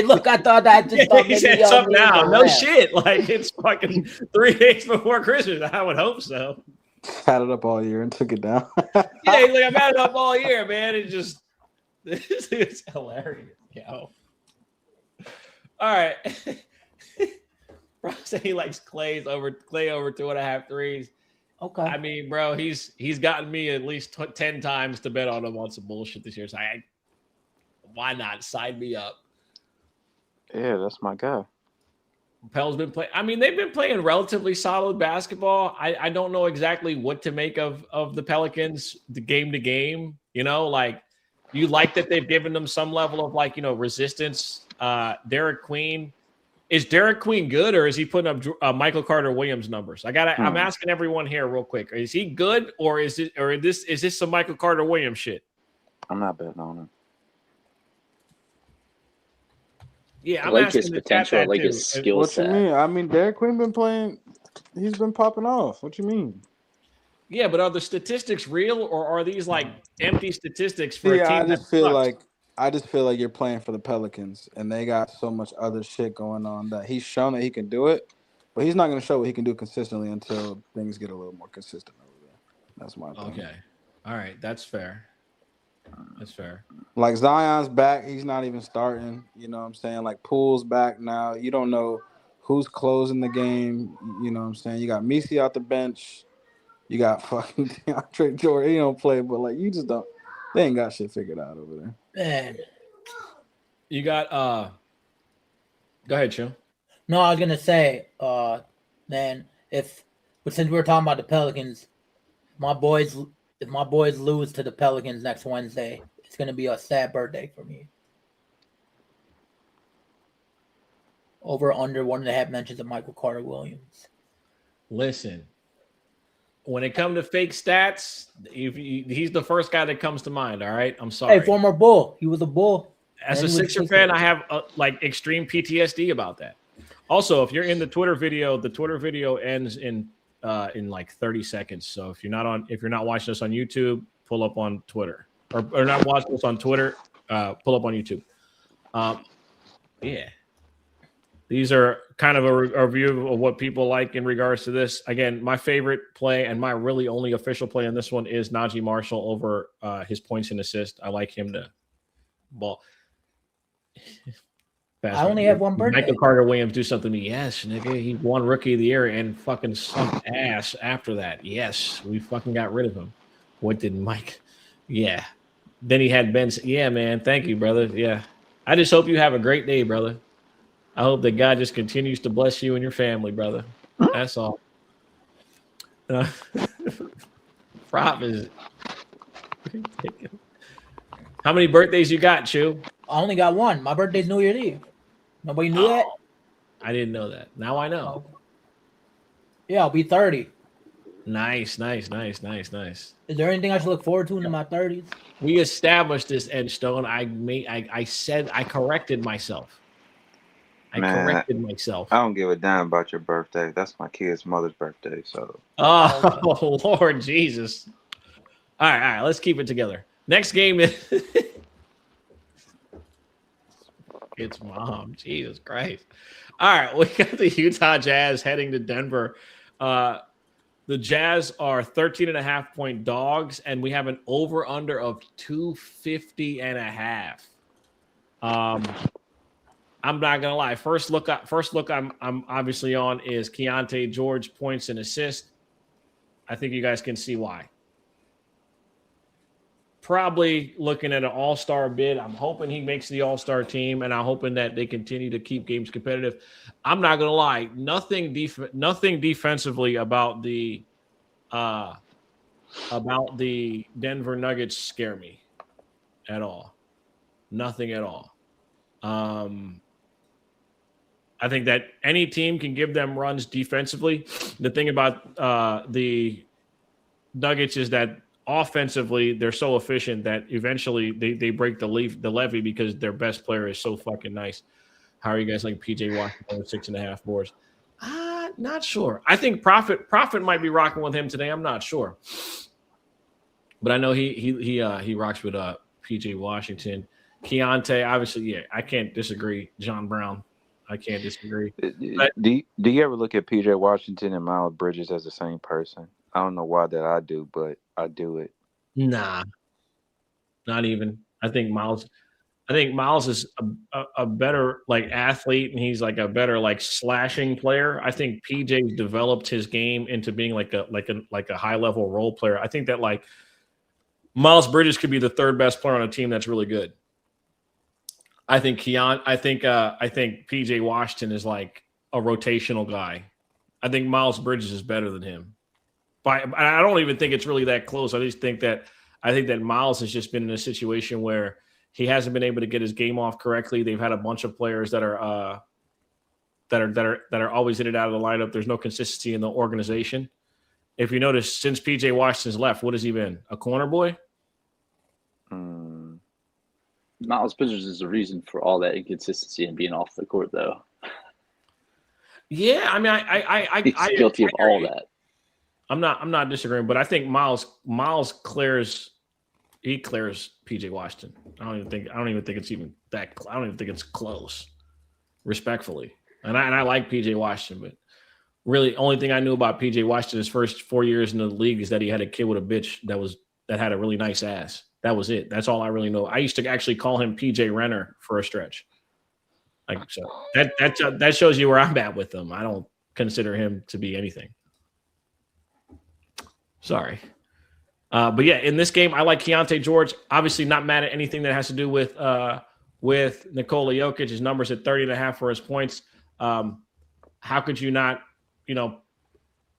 look, I thought I just thought maybe it's up now. No shit. Like it's fucking 3 days before Christmas. I would hope so. Had it up all year and took it down. Yeah, he's like, I've had it up all year, man. It's hilarious. Yo. All right. Bro said he likes Clay over 2.5 threes. Okay. I mean, bro, he's gotten me at least 10 times to bet on him on some bullshit this year. So why not sign me up? Yeah, that's my guy. Pell's been playing. I mean, they've been playing relatively solid basketball. I don't know exactly what to make of the Pelicans, the game to game. Like you like that they've given them some level of resistance. Derek Queen. Is Derek Queen good, or is he putting up Michael Carter Williams numbers? I'm asking everyone here real quick. Is he good, or is this some Michael Carter Williams shit? I'm not betting on him. Yeah, I I'm like his asking the chat potential. I that like too. his skill What you set. mean? I mean, Derek Queen been playing. He's been popping off. What you mean? Yeah, but are the statistics real or are these like empty statistics for a See, team that sucks? I just feel like you're playing for the Pelicans, and they got so much other shit going on that he's shown that he can do it, but he's not going to show what he can do consistently until things get a little more consistent over there. That's my opinion. Okay. All right, that's fair. That's fair. Like Zion's back, he's not even starting. You know what I'm saying? Like Poole's back now. You don't know who's closing the game. You know what I'm saying? You got Misi out the bench. You got fucking DeAndre Jordan. He don't play, but like you just don't. They ain't got shit figured out over there. Man. You got go ahead, Chill. No, I was gonna say, man, but since we were talking about the Pelicans, if my boys lose to the Pelicans next Wednesday, it's gonna be a sad birthday for me. Over under 1.5 mentions of Michael Carter Williams. Listen, when it comes to fake stats, he's the first guy that comes to mind. All right, I'm sorry. Hey, former Bull. He was a Bull. As a Sixer fan, I have like extreme PTSD about that. Also, if you're in the Twitter video ends in like 30 seconds. So if you're not watching us on YouTube, pull up on Twitter, or not watching us on Twitter, pull up on YouTube. Yeah, these are kind of a review of what people like in regards to this. Again, my favorite play and my really only official play on this one is Najee Marshall over his points and assists. I like him to ball. I only have one birthday. Michael Carter Williams do something to me. Yes, nigga. He won Rookie of the Year and fucking sucked ass after that. Yes, we fucking got rid of him. What did Mike? Yeah. Then he had Ben. Yeah, man. Thank you, brother. Yeah. I just hope you have a great day, brother. I hope that God just continues to bless you and your family, brother. That's all. Prop is. How many birthdays you got, Chew? I only got one. My birthday's New Year's Eve. Nobody knew that? I didn't know that. Now I know. Yeah, I'll be 30. Nice. Is there anything I should look forward to in my 30s? We established this, Edgestone. I said I corrected myself. I corrected myself. I don't give a damn about your birthday. That's my kid's mother's birthday. So. Oh, Lord Jesus. All right. Let's keep it together. Next game is it's mom. Jesus Christ. All right, we got the Utah Jazz heading to Denver. The Jazz are 13.5-point dogs, and we have an over-under of 250.5. I'm not gonna lie. First look I'm obviously on is Keontae George points and assists. I think you guys can see why. Probably looking at an all-star bid. I'm hoping he makes the all-star team, and I'm hoping that they continue to keep games competitive. I'm not gonna lie. Nothing defensively about the Denver Nuggets scare me at all. Nothing at all. I think that any team can give them runs defensively. The thing about the Nuggets is that offensively they're so efficient that eventually they break the levee because their best player is so fucking nice. How are you guys like PJ Washington with 6.5 boards? Not sure. I think Prophet might be rocking with him today. I'm not sure, but I know he rocks with PJ Washington. Keontae, obviously, yeah, I can't disagree. John Brown, I can't disagree. But, do you ever look at PJ Washington and Miles Bridges as the same person? I don't know why that I do, but I do it. Nah, not even. I think Miles is a better like athlete, and he's like a better like slashing player. I think PJ's developed his game into being like a high level role player. I think that like Miles Bridges could be the third best player on a team that's really good. I think PJ Washington is like a rotational guy. I think Miles Bridges is better than him. But I don't even think it's really that close. I think that Miles has just been in a situation where he hasn't been able to get his game off correctly. They've had a bunch of players that are always in and out of the lineup. There's no consistency in the organization. If you notice, since PJ Washington's left, what has he been? A corner boy? Miles Bridges is the reason for all that inconsistency and being off the court, though. Yeah, I mean, I He's guilty of all that. I'm not disagreeing, but I think Miles clears PJ Washington. I don't even think it's even that. I don't even think it's close. Respectfully, and I like PJ Washington, but really, only thing I knew about PJ Washington his first 4 years in the league is that he had a kid with a bitch that had a really nice ass. That was it. That's all I really know. I used to actually call him PJ Renner for a stretch. Like so, that shows you where I'm at with him. I don't consider him to be anything. Sorry. But yeah, in this game, I like Keontae George. Obviously, not mad at anything that has to do with Nikola Jokic. His numbers at 30.5 for his points. How could you not?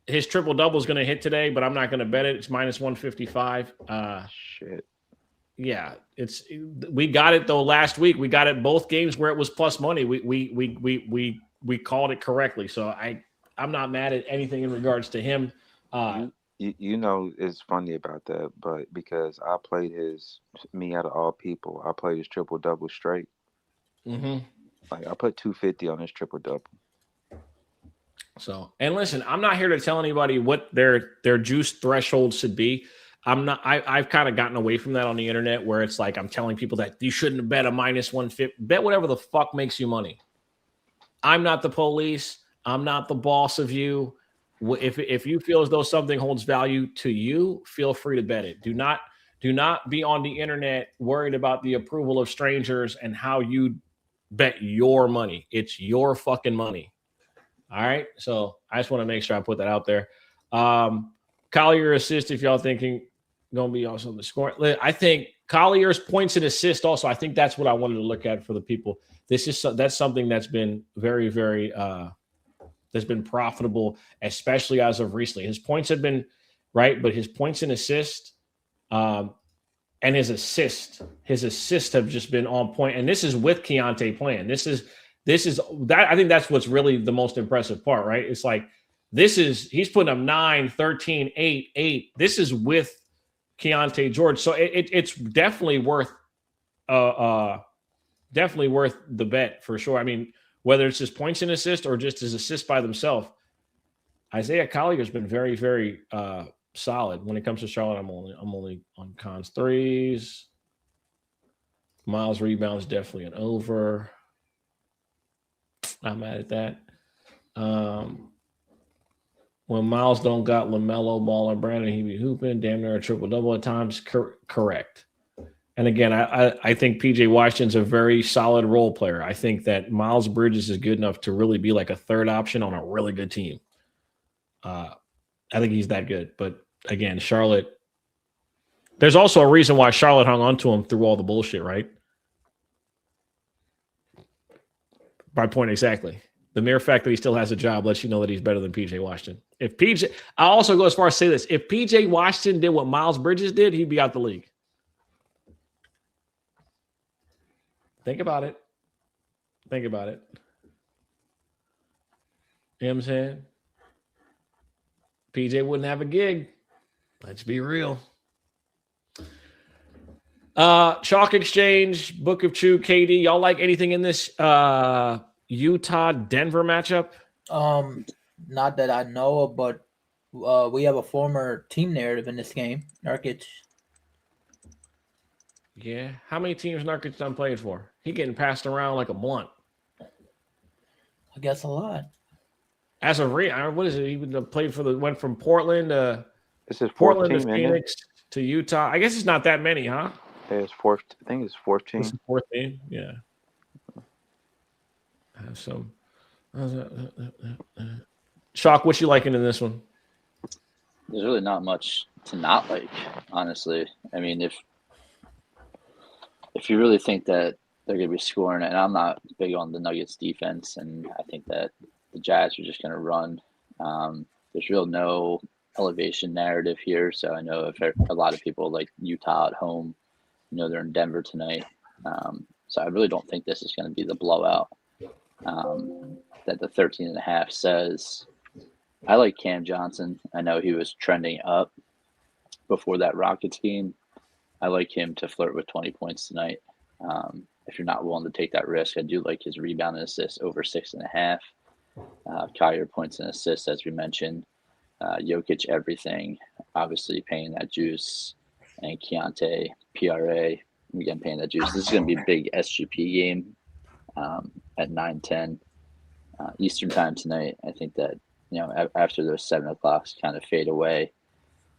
His triple double is going to hit today, but I'm not going to bet it. It's minus 155. Shit. Yeah, we got it though last week. We got it both games where it was plus money. We called it correctly. So I'm not mad at anything in regards to him. It's funny about that, but because I played me out of all people, I played his triple double straight. Mm-hmm. Like I put 250 on his triple double. So, and listen, I'm not here to tell anybody what their juice threshold should be. I've kind of gotten away from that on the internet where it's like I'm telling people that you shouldn't bet a minus 150. Bet whatever the fuck makes you money. I'm not the police. I'm not the boss of you. If you feel as though something holds value to you, feel free to bet it. Do not be on the internet worried about the approval of strangers and how you bet your money. It's your fucking money. All right. So I just want to make sure I put that out there. Collier assist, if y'all thinking going to be also the score. I think Collier's points and assist also. I think that's what I wanted to look at for the people. That's something that's been very, very that's been profitable, especially as of recently. His points have been right, but his points and assist and his assist have just been on point. And this is with Keontae playing. This is that. I think that's what's really the most impressive part, right? It's like he's putting up 9, 13, 8, 8. This is with Keontae George. So it's definitely worth the bet for sure. I mean, whether it's his points and assist or just his assist by themselves, Isaiah Collier has been very, very solid. When it comes to Charlotte, I'm only on cons threes. Miles rebounds definitely an over. Not mad at that. When Miles don't got LaMelo Ball or Brandon, he be hooping damn near a triple double at times. Correct. And again, I think PJ Washington's a very solid role player. I think that Miles Bridges is good enough to really be like a third option on a really good team. I think he's that good. But again, Charlotte, there's also a reason why Charlotte hung on to him through all the bullshit, right? My point exactly. The mere fact that he still has a job lets you know that he's better than PJ Washington. I also go as far as say this: if PJ Washington did what Miles Bridges did, he'd be out the league. Think about it. You know what I'm saying? PJ wouldn't have a gig. Let's be real. Chalk Exchange, Book of Chew, KD. Y'all like anything in this Utah-Denver matchup? Not that I know of, but we have a former team narrative in this game. Nurkic. Yeah. How many teams Nurkic done played for? He getting passed around like a blunt. I guess a lot. As of what is it? He went from Portland to This is Portland team, to Phoenix to Utah. I guess it's not that many, huh? It's fourth. I think it's 14. It's the fourth team. Yeah. I have some. Shock, what you liking in this one? There's really not much to not like, honestly. I mean, if you really think that they're going to be scoring, and I'm not big on the Nuggets defense, and I think that the Jazz are just going to run. There's real no elevation narrative here, so I know if a lot of people like Utah at home, they're in Denver tonight. So I really don't think this is going to be the blowout that the 13.5 says. I like Cam Johnson. I know he was trending up before that Rockets game. I like him to flirt with 20 points tonight. If you're not willing to take that risk, I do like his rebound and assists over 6.5. Collier points and assists, as we mentioned. Jokic, everything. Obviously, paying that juice. And Keontae, PRA, again, paying that juice. This is going to be a big SGP game at 9:10 Eastern time tonight. I think that, after those 7 o'clocks kind of fade away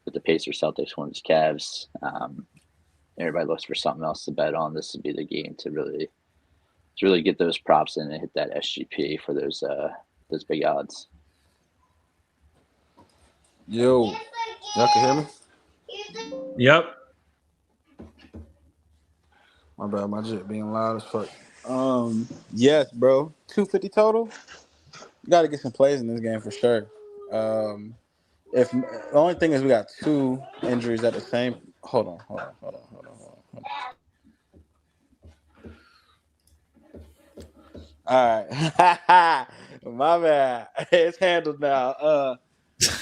with the Pacers, Celtics, Hornets, Cavs, everybody looks for something else to bet on. This would be the game to really get those props in and hit that SGP for those big odds. Yo, y'all can hear me? Yep. My bad, my shit being loud as fuck. Yes, bro. 250 total. You got to get some plays in this game for sure. If the only thing is we got 2 injuries at the same. Hold on. All right, my bad. It's handled now.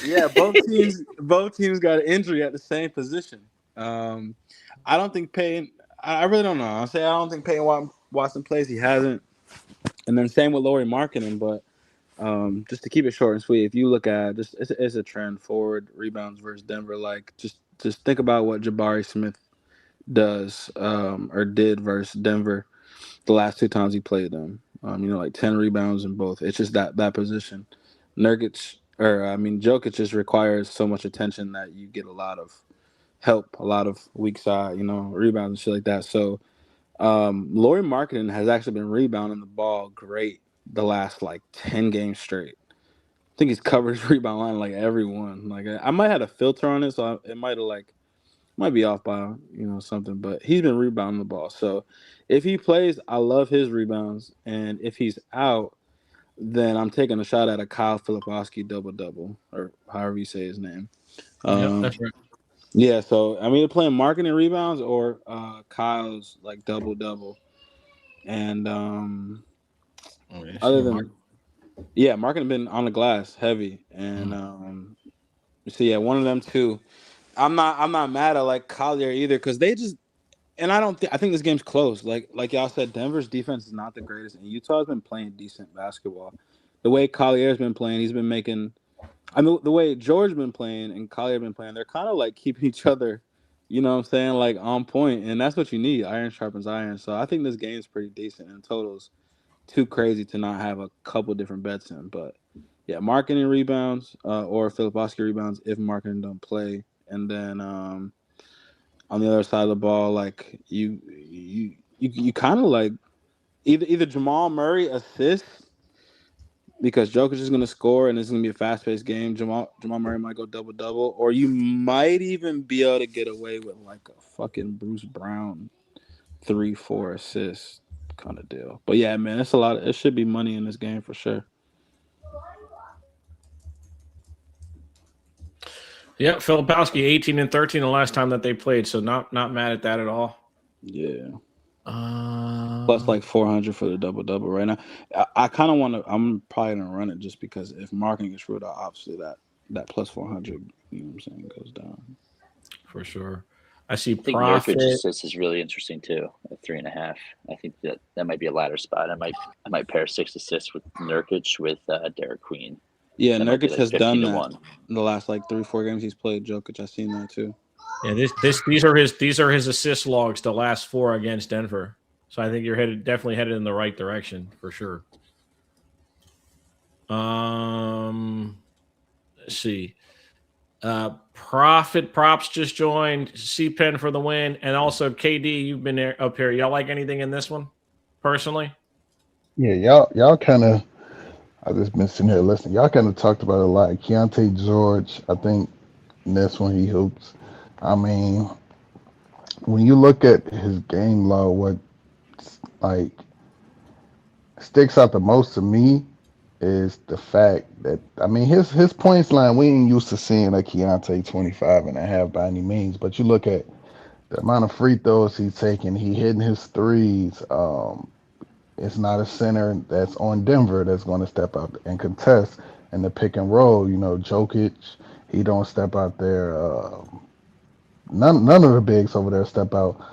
Yeah, both teams got an injury at the same position. I don't think Payton. I really don't know. I don't think Payton Watson plays. He hasn't. And then same with Lauri Markkanen. But just to keep it short and sweet, if you look at just it's a trend forward rebounds versus Denver. Like just think about what Jabari Smith does or did versus Denver the last 2 times he played them. Like 10 rebounds in both. It's just that position. Jokic just requires so much attention that you get a lot of help, a lot of weak side, rebounds and shit like that. So Lauri Markkanen has actually been rebounding the ball great the last like 10 games straight. I think he's covered his rebound line like everyone. Like I might have a filter on it, so it might be off by something, but he's been rebounding the ball. So if he plays, I love his rebounds, and if he's out, then I'm taking a shot at a Kyle Filipowski double or however you say his name. Yep, that's right. Yeah, so they're playing Markkanen rebounds or Kyle's like double, and other than Markkanen been on the glass heavy, and so yeah, one of them too. I'm not mad at like Collier either because they just I think this game's close. Like y'all said, Denver's defense is not the greatest, and Utah's been playing decent basketball. The way Collier's been playing, he's been making. The way George's been playing and Collier been playing, they're kind of like keeping each other, like on point, and that's what you need. Iron sharpens iron. So I think this game's pretty decent, and totals too crazy to not have a couple different bets in. But yeah, Markkanen rebounds or Filipowski rebounds if Markkanen don't play, and then on the other side of the ball, like you kind of like either Jamal Murray assists because Jokic is going to score and it's going to be a fast-paced game. Jamal Murray might go double-double, or you might even be able to get away with like a fucking Bruce Brown 3-4 assists kind of deal. But yeah, man, it's a lot. It should be money in this game for sure. Yep, Filipowski 18 and 13 the last time that they played, so not mad at that at all. Yeah. Plus like 400 for the double right now. I kind of want to. I'm probably gonna run it just because if Markkanen gets ruled out, obviously that plus 400, goes down for sure. I see. I think Profit. Jokic assists is really interesting too at 3.5. I think that might be a ladder spot. I might pair 6 assists with Nurkic with Derek Queen. Yeah, Nurkic has done that in the last like 3-4 games he's played. Jokic, I've seen that too. Yeah, these are his assist logs the last 4 against Denver. So I think you're definitely headed in the right direction for sure. Let's see. Profit props just joined. C-Pen for the win, and also KD. You've been there up here. Y'all like anything in this one, personally? Yeah, y'all kind of. I've just been sitting here listening. Y'all kind of talked about it a lot. Keontae George, I think in this one he hoops. When you look at his game log, what like sticks out the most to me is the fact that his points line, we ain't used to seeing a Keontae 25.5 by any means, but you look at the amount of free throws he's taking, he hitting his threes. It's not a center that's on Denver that's going to step out and contest in the pick and roll. Jokic, he don't step out there. None of the bigs over there step out,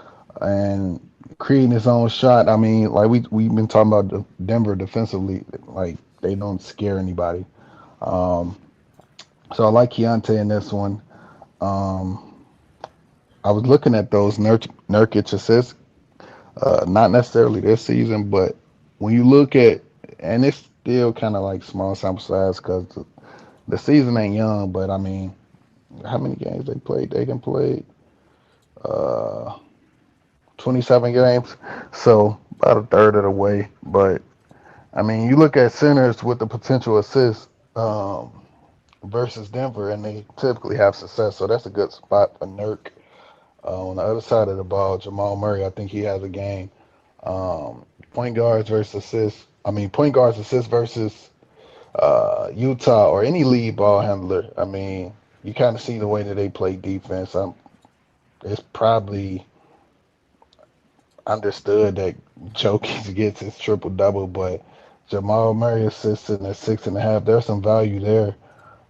and creating his own shot. I mean, like we've been talking about Denver defensively, like they don't scare anybody. Um, so I like Keontae in this one. Um, I was looking at those Nurkic assists, not necessarily this season, but when you look at, and it's still kind of like small sample size because the season ain't young, but I mean, how many games they played? They can play uh, 27 games, so about a third of the way. But I mean, you look at centers with the potential assists versus Denver, and they typically have success. So that's a good spot for Nurk. On the other side of the ball, Jamal Murray, I think he has a game. Point guards versus assists. I mean, point guards assists versus Utah or any lead ball handler. I mean, you kind of see the way that they play defense. It's probably understood that Jokic gets his triple double, but Jamal Murray assisting at 6.5. There's some value there.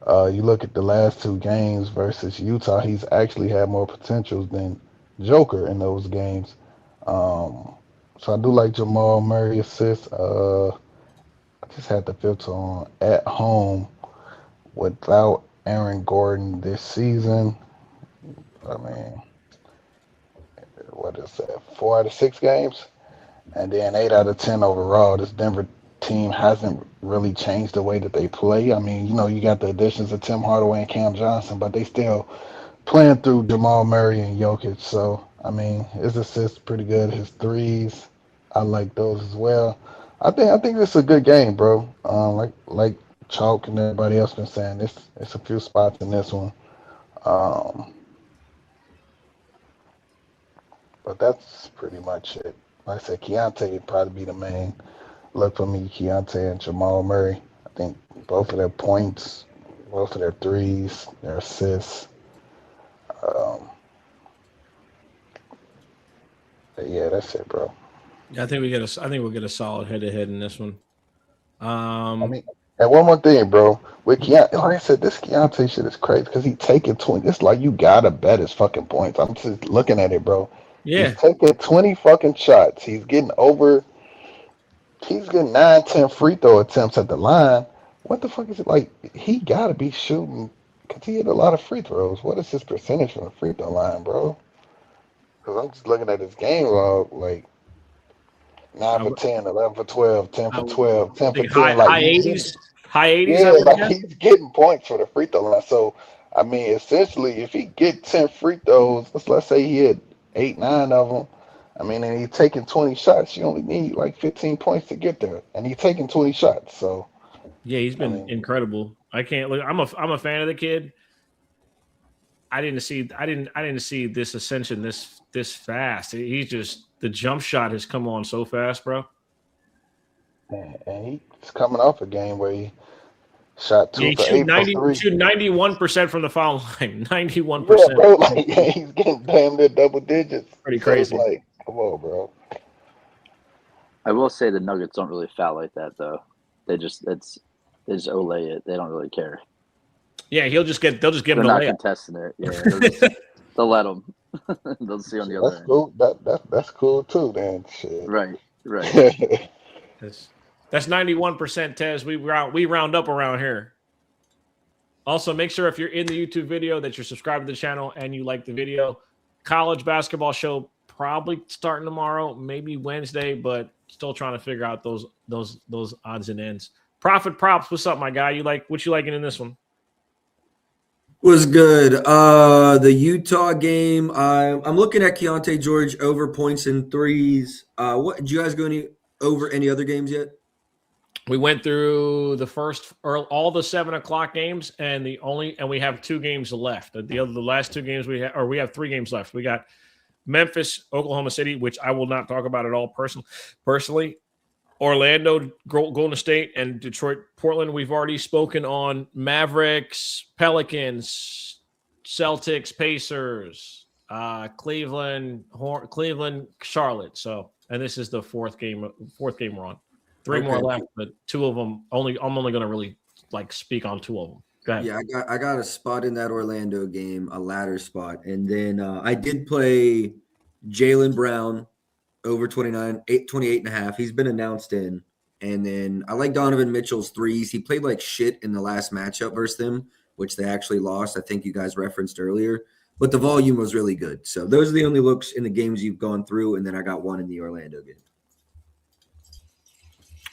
You look at the last two games versus Utah, he's actually had more potentials than Joker in those games. Um, so I do like Jamal Murray assists. I just had the filter on at home without Aaron Gordon this season. I mean, what is that? 4 out of 6 games, and then 8 out of 10 overall. This Denver team hasn't really changed the way that they play. I mean, you got the additions of Tim Hardaway and Cam Johnson, but they still playing through Jamal Murray and Jokic. So, I mean, his assists pretty good. His threes, I like those as well. I think this is a good game, bro. Like Chalk and everybody else been saying, it's a few spots in this one. Um, but that's pretty much it. Like I said, Keontae would probably be the main look for me. Keontae and Jamal Murray. I think both of their points, both of their threes, their assists. Um, yeah, that's it, bro. Yeah, I think we'll get a solid head to head in this one. I mean, and one more thing, bro. With Keontae, like I said, this Keontae shit is crazy because he taking 20. It's like you gotta bet his fucking points. I'm just looking at it, bro. He's Yeah, taking 20 fucking shots. He's getting over. He's getting 9, 10 free throw attempts at the line. What the fuck is it like? He gotta be shooting because he hit a lot of free throws. What is his percentage from the free throw line, bro? Because I'm just looking at his game log, like 9 I, for 10, 11 for 12, 10 I for 12, 10 for think 10. Like high he's getting. 80s, high 80s. I Yeah, would like guess. he's getting points for the free throw line. So, I mean, essentially, if he get 10 free throws, let's say he had 8, 9 of them. I mean, and he's taking 20 shots. You only need like 15 points to get there, and he's taking 20 shots. So, Yeah, he's I been mean, incredible. I can't look. I'm a fan of the kid. I didn't see this ascension this fast. He's just the jump shot has come on so fast, bro. and he's coming off a game where he shot Yeah, 2 for 8 from 3. 91% from the foul line. Yeah, 91%. bro, like he's getting damn near double digits. Pretty So it's crazy. like, come on, bro. I will say the Nuggets don't really foul like that though. They just olay it. They don't really care. Yeah, they'll just get him They're to not layup. contesting it. Yeah, they'll let them. They'll see on the other That's end. cool. That's cool too. Then shit. Right, right. That's 91%, Tez. We round up around here. Also, make sure if you're in the YouTube video that you're subscribed to the channel and you like the video. College basketball show probably starting tomorrow, maybe Wednesday, but still trying to figure out those odds and ends. Profit props, what's up, my guy? What you liking in this one? Was good. The Utah game. I'm looking at Keontae George over points and threes. What did you guys go over any other games yet? We went through the first or all the 7:00 games, and we have 2 games left. The last 2 games we have 3 games left. We got Memphis, Oklahoma City, which I will not talk about at all personally. Orlando, Golden State, and Detroit, Portland. We've already spoken on Mavericks, Pelicans, Celtics, Pacers, Cleveland, Charlotte. So, and this is the fourth game we're on. 3 more left, but 2 of them I'm only going to really speak on 2 of them. Go ahead. Yeah, I got a spot in that Orlando game, a ladder spot, and then I did play Jaylen Brown over 29, 28.5. He's been announced in. And then I like Donovan Mitchell's threes. He played like shit in the last matchup versus them, which they actually lost. I think you guys referenced earlier. But the volume was really good. So those are the only looks in the games you've gone through. And then I got one in the Orlando game.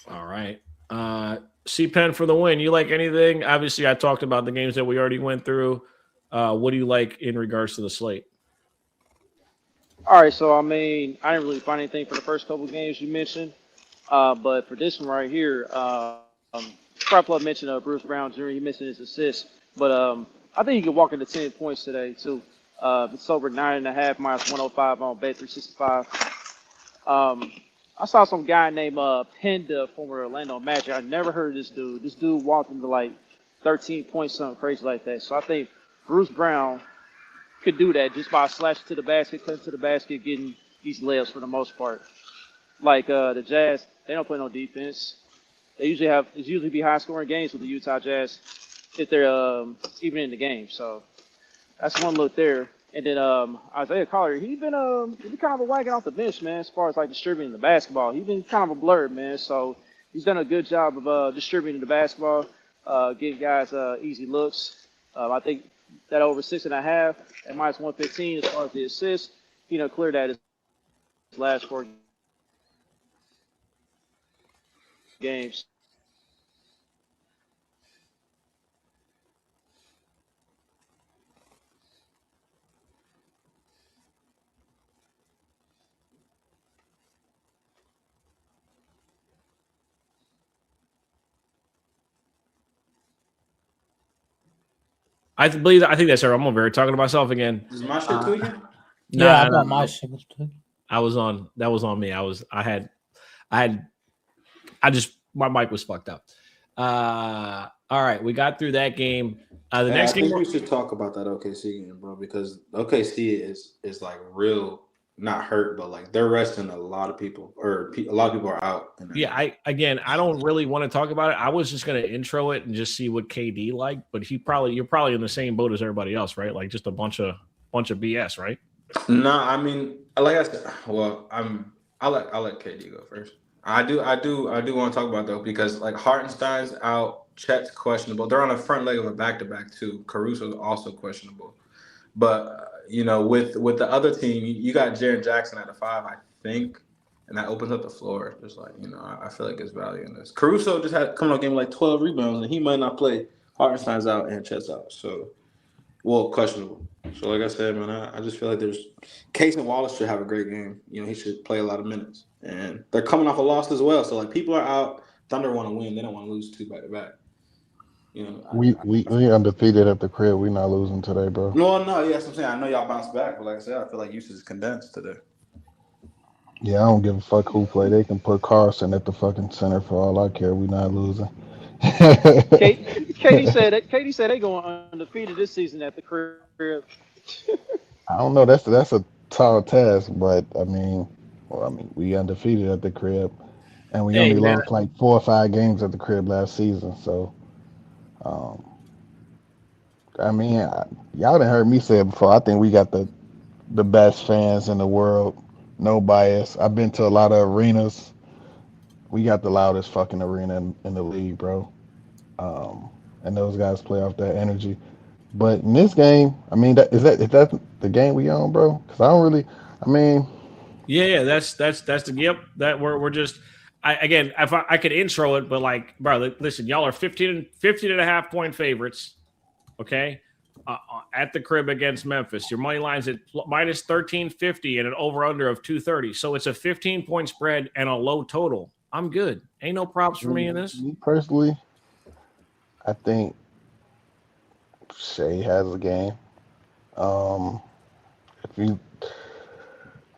All right. C-Pen for the win. You like anything? Obviously, I talked about the games that we already went through. What do you like in regards to the slate? All right, so I mean, I didn't really find anything for the first couple of games you mentioned, but for this one right here, Club mentioned Bruce Brown Jr. He mentioned his assist, but I think he could walk into 10 points today too. It's over 9.5 minus 105 on Bet 365. I saw some guy named Penda, former Orlando Magic. I never heard of this dude. This dude walked into like 13 points, something crazy like that. So I think Bruce Brown could do that just by slashing to the basket, cutting to the basket, getting these layups for the most part. Like the Jazz, they don't play no defense. It's usually be high scoring games with the Utah Jazz if they're even in the game. So that's one look there. And then Isaiah Collier, he been kind of a wagon off the bench, man, as far as like distributing the basketball. He's been kind of a blur, man. So he's done a good job of distributing the basketball, getting guys easy looks. I think that over 6.5 at minus 115 as far as the assists, cleared that his last 4 games. I think that's her. I'm over here talking to myself again. Is my shit tweaking? Yeah, I thought my shit was too. That was on me. My mic was fucked up. All right, we got through that game. The next game we should talk about that OKC game, bro, because OKC is like real, not hurt, but like they're resting a lot of people, or a lot of people are out. Yeah, I don't really want to talk about it. I was just going to intro it and just see what KD liked, but you're probably in the same boat as everybody else, right? Like just a bunch of BS, right? No, I mean, like I said, well, I'll let KD go first. I do want to talk about though, because like Hartenstein's out, Chet's questionable. They're on the front leg of a back-to-back too. Caruso's also questionable. But with the other team, you got Jaren Jackson at the 5, I think, and that opens up the floor. Just like I feel like there's value in this. Caruso just had coming out game like 12 rebounds, and he might not play. Hartenstein's out and Chet's out, so questionable. So like I said, man, I just feel like there's Case and Wallace should have a great game. He should play a lot of minutes, and they're coming off a loss as well. So like people are out. Thunder want to win; they don't want to lose 2 back-to-back. We undefeated at the crib. We not losing today, bro. No, yes, I'm saying I know y'all bounced back, but like I said, I feel like usage is condensed today. Yeah, I don't give a fuck who play. They can put Carson at the fucking center for all I care. We not losing. Katie said they going undefeated this season at the crib. I don't know. That's a tall task, but I mean, we undefeated at the crib, and we only lost like 4 or 5 games at the crib last season. So, y'all done heard me say it before. I think we got the best fans in the world. No bias. I've been to a lot of arenas. We got the loudest fucking arena in the league, bro. And those guys play off that energy. But in this game, is that the game we on, bro? Because I don't really. Yeah, that's the yep. That we're just. Again, if I could intro it, but like, bro, listen, y'all are 15 and a half point favorites, okay, at the crib against Memphis. Your money line's at minus 1350 and an over/under of 230. So it's a 15-point spread and a low total. I'm good. Ain't no props for me in this. Me personally, I think Shea has a game. If you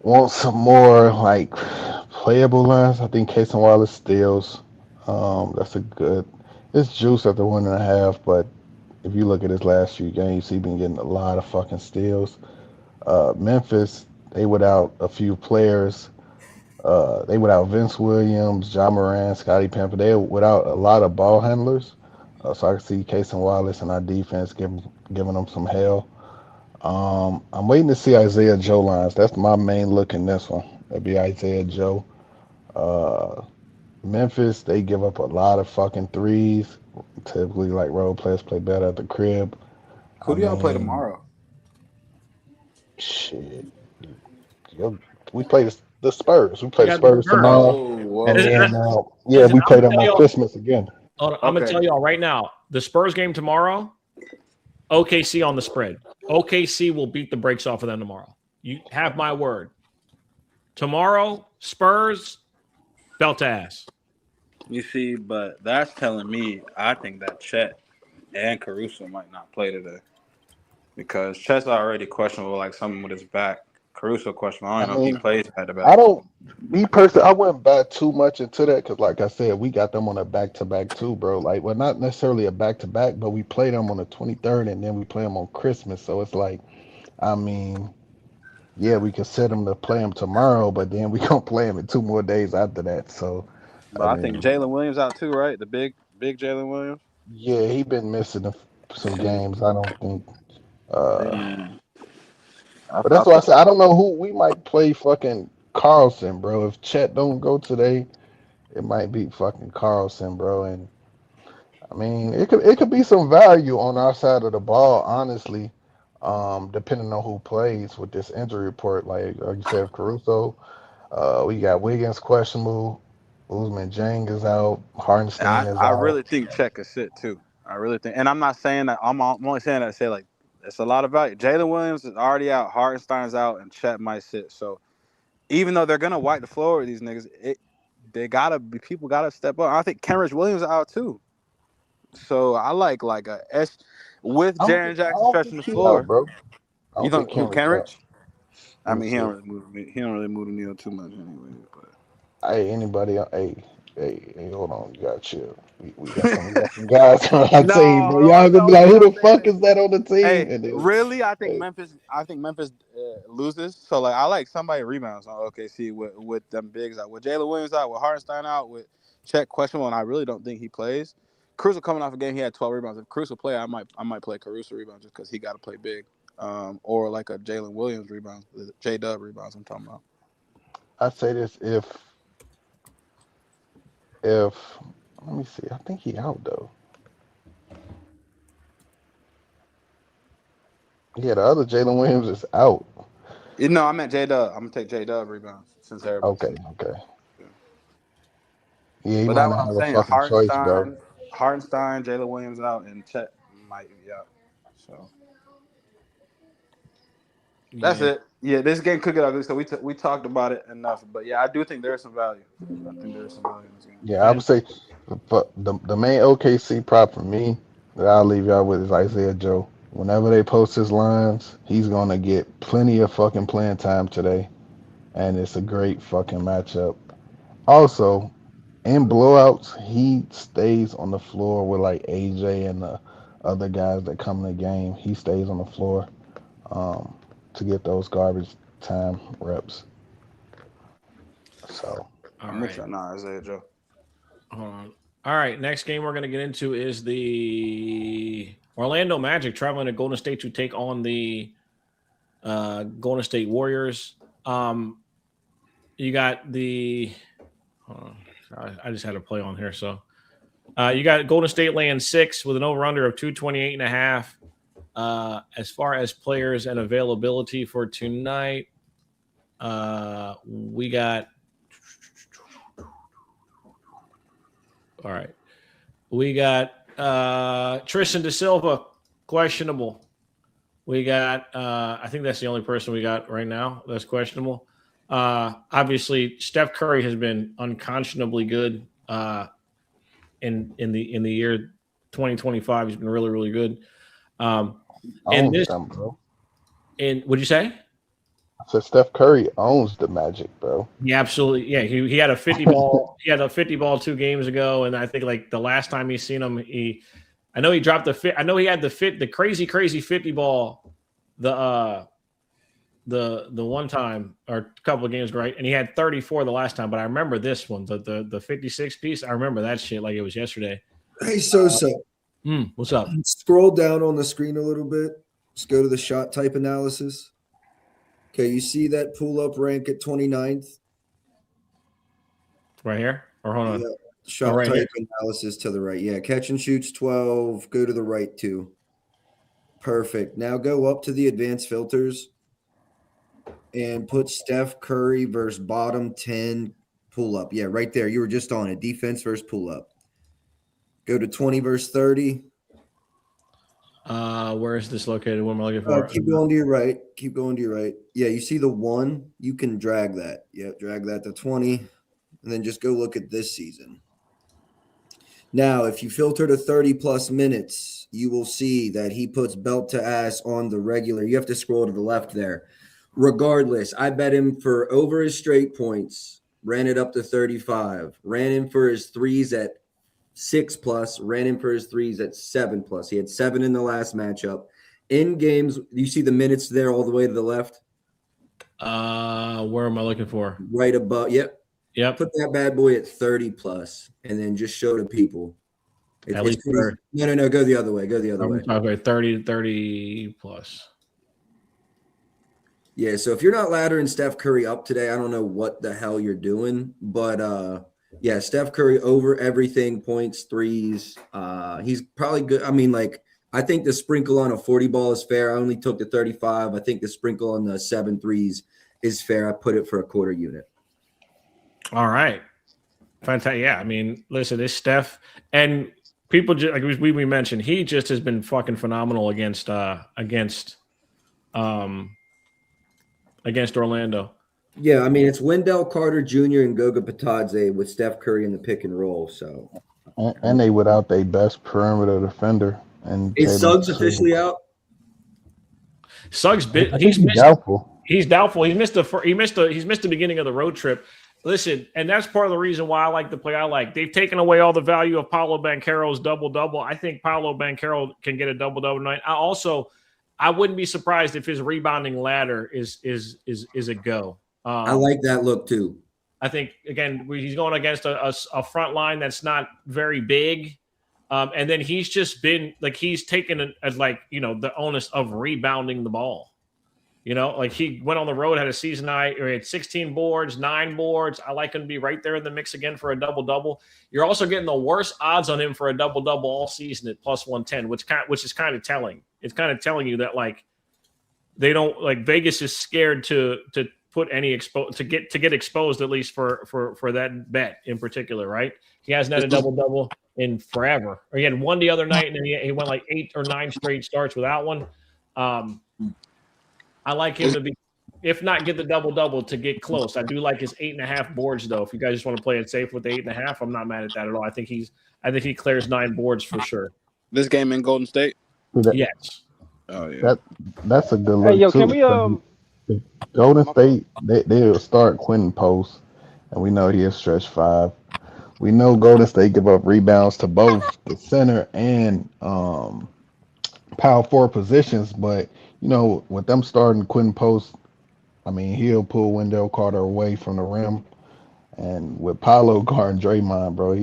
want some more like playable lines, I think Case and Wallace steals. That's a good. It's juice at the 1.5, but if you look at his last few games, he's been getting a lot of fucking steals. Memphis, they without a few players. They without Vince Williams, John Moran, Scottie Pippen. They without a lot of ball handlers. So I can see Case and Wallace and our defense giving them some hell. I'm waiting to see Isaiah Joe lines. That's my main look in this one. That'd be Isaiah Joe. Uh, Memphis, they give up a lot of fucking threes. Typically, like role players play better at the crib. I Who do y'all play mean, tomorrow? shit. Yo, we play the Spurs. We We play the got the Spurs Spurs. tomorrow, Oh, and Listen, then whoa. yeah, listen, we I'm play gonna them tell on y'all. Christmas again. Hold on, I'm gonna Okay. tell y'all right now. The Spurs game tomorrow. OKC on the spread. OKC will beat the brakes off of them tomorrow. You have my word. Tomorrow, Spurs, belt to ass. You see, but that's telling me I think that Chet and Caruso might not play today because Chet's already questionable, like something with his back. Caruso questionable. I I don't know if he mean, plays back to I back. don't. Me personally, I wouldn't buy too much into that because, like I said, we got them on a back to back too, bro. Like, well, not necessarily a back to back, but we play them on the 23rd, and then we play them on Christmas. So it's like, I mean, yeah, we can set them to play them tomorrow, but then we gonna play them in 2 more days after that. So, But I I think mean, Jalen Williams out too, right? The big Jalen Williams. yeah, he been missing some See, games. I don't think. Uh, man, but I that's why I thought said I don't know who we might play. Fucking Carlson, bro. If Chet don't go today, it might be fucking Carlson, bro. And I mean, it could be some value on our side of the ball, honestly. Depending on who plays with this injury report, like you said, Caruso. We got Wiggins questionable. Usman Jang is out. Hardenstein is I out. really think Chet could sit too. I really think, and I'm not saying that. I'm only saying that to say like it's a lot of value. Jalen Williams is already out. Hardenstein's out, and Chet might sit. So even though they're gonna wipe the floor with these niggas, they gotta be people gotta step up. I think Kenrich Williams is out too. So I like a S with Jaren I Jackson don't think stretching the he out, floor. bro. I You don't think think who Kenrich out. Kenrich? I Let me mean, see. he don't really move the needle too much anyway. Hey, anybody? Hey, hold on. You gotta chill. We got some guys on our team, bro. Y'all gonna be like, I'm who not the saying fuck that. is that on the team? Hey, And then, really, I think hey, Memphis. I think Memphis loses. So like, I like somebody rebounds on OKC with them bigs out, with Jalen Williams out, with Hardenstein out, with Chet questionable, and I really don't think he plays. Caruso coming off a game, he had 12 rebounds. If Caruso play, I might play Caruso rebounds just because he got to play big, or like a Jalen Williams rebounds, J Dub rebounds. I'm talking about. I say this if let me see. I think he out though. Yeah, the other Jalen Williams is out. You know, I meant J Dub. I'm gonna take J Dub rebounds since everybody's Okay, saying. okay. Yeah, he But might that's what not I'm have a saying. fucking choice, bro. Hardenstein, Jalen Williams out, and Chet might be out. So that's Yeah. it. Yeah, this game could get ugly. So we talked about it enough. But yeah, I do think there is some value. I think there is some value in this game. Yeah, I would And say, but the main OKC prop for me that I'll leave y'all with is Isaiah Joe. Whenever they post his lines, he's gonna get plenty of fucking playing time today, and it's a great fucking matchup. Also, in blowouts, he stays on the floor with like AJ and the other guys that come in the game. He stays on the floor um, to get those garbage time reps. So all I'm with right. you. Nah, Isaiah Joe. Hold on. All right. Next game we're going to get into is the Orlando Magic traveling to Golden State to take on the Golden State Warriors. You got the. hold on. I just had a play on here. So you got Golden State laying 6 with an over under of 228.5. As far as players and availability for tonight, we got. All right. We got Tristan Da Silva, questionable. We got, I think that's the only person we got right now that's questionable. Obviously, Steph Curry has been unconscionably good in the year 2025. He's been really, really good. And owns this, them, bro. and what'd you say? So Steph Curry owns the Magic, bro. He absolutely, yeah. He had a 50 ball. He had a 50 ball 2 games ago, and I think like the last time he's seen him, I know he dropped I know he had the crazy 50 ball, the one time or a couple of games, right? And he had 34 the last time, but I remember this one, the 56 piece. I remember that shit like it was yesterday. Hey, Sosa, What's up? scroll down on the screen a little bit. Let's go to the shot type analysis. Okay, you see that pull-up rank at 29th? Right here? Or hold on. Yeah. Oh, Shot right type here. analysis to the right. Yeah, catch and shoots 12. Go to the right 2. Perfect. Now go up to the advanced filters and put Steph Curry versus bottom 10 pull-up. Yeah, right there. You were just on it. Defense versus pull-up. Go to 20 versus 30. Where is this located? What am I looking for? Keep going to your right. Keep going to your right. Yeah, you see the 1? You can drag that. Yeah, drag that to 20. And then just go look at this season. Now, if you filter to 30 plus minutes, you will see that he puts belt to ass on the regular. You have to scroll to the left there. Regardless, I bet him for over his straight points, ran it up to 35, ran him for his threes at 6 plus, ran him for his threes at 7 plus. He had 7 in the last matchup. In games, you see the minutes there all the way to the left? Where am I looking for? Right above. Yep. Yep. Put that bad boy at 30 plus and then just show the people. At least pretty, no, go the other way. Go the other way. Okay, 30 plus. Yeah, so if you're not laddering Steph Curry up today, I don't know what the hell you're doing. But yeah, Steph Curry over everything, points, threes. He's probably good. I mean, like, I think the sprinkle on a 40 ball is fair. I only took the 35. I think the sprinkle on the 7 threes is fair. I put it for a quarter unit. All right. Fantastic. Yeah, I mein, listen, it's Steph. And people just like we mentioned, he just has been fucking phenomenal against Orlando. Yeah, I mean, it's Wendell Carter Jr. and Goga Bitadze with Steph Curry in the pick and roll. So, and they without their best perimeter defender. And is Suggs officially out? Suggs, he's doubtful. He's doubtful. He's missed the beginning of the road trip. Listen, and that's part of the reason why I like the play I like. They've taken away all the value of Paolo Banchero's double-double. I think Paolo Banchero can get a double-double tonight. I wouldn't be surprised if his rebounding ladder is a go. I like that look too. I think, again, he's going against a front line that's not very big. And then he's just been like he's taken the onus of rebounding the ball. You know, like he went on the road, had a season high, or he had 16 boards, 9 boards. I like him to be right there in the mix again for a double-double. You're also getting the worst odds on him for a double-double all season at plus 110, which is kind of telling. It's kind of telling you that like they don't like Vegas is scared to put any to get exposed, at least for that bet in particular, right? He hasn't had a double-double in forever. Or he had one the other night, and then he went like 8 or 9 straight starts without one. I like him to be, if not get the double-double, to get close. I do like his 8.5 boards, though. If you guys just want to play it safe with the 8.5, I'm not mad at that at all. I think he clears 9 boards for sure. This game in Golden State? Yes. Oh yeah. That's a good look. Hey, yo, too, can we Golden State, they'll start Quentin Post, and we know he'll stretch 5. We know Golden State give up rebounds to both the center and power forward positions, but you know, with them starting Quentin Post, I mean, he'll pull Wendell Carter away from the rim. And with Paolo guarding Draymond, bro,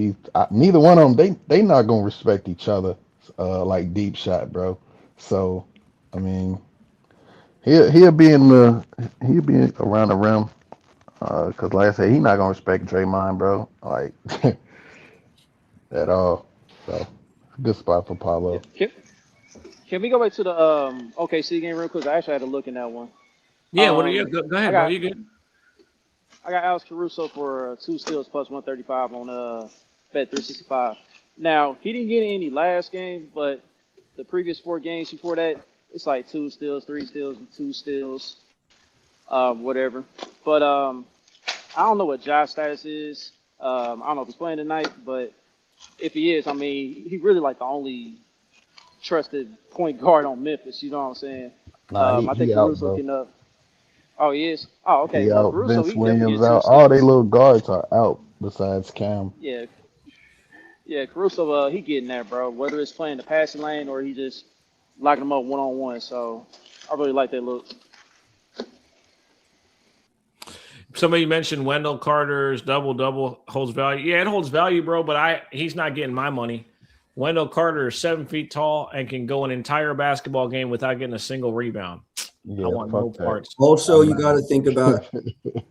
neither one of them, they not gonna respect each other like deep shot, bro. So, I mean, he'll be around the rim because, like I said, he not gonna respect Draymond, bro, like at all. So, good spot for Paolo. Can we go back to the OKC game real quick? I actually had to look in that one. Yeah, go ahead, bro. You good? I got Alex Caruso for 2 steals plus 135 on Bet 365. Now, he didn't get any last game, but the previous 4 games before that, it's like 2 steals, 3 steals, 2 steals, whatever. But I don't know what Josh's status is. I don't know if he's playing tonight, but if he is, I mean, he really like the only trusted point guard on Memphis. You know what I'm saying? I think Caruso can up. Oh, he is? Oh, okay. He out. Caruso, Vince Williams out. All they little guards are out besides Cam. Yeah. Yeah, Caruso, he getting there, bro. Whether it's playing the passing lane or he just locking them up one-on-one. So I really like that look. Somebody mentioned Wendell Carter's double-double holds value. Yeah, it holds value, bro, but he's not getting my money. Wendell Carter is 7 feet tall and can go an entire basketball game without getting a single rebound. I Yeah, want no fuck that. parts. Also, I'm you got to think about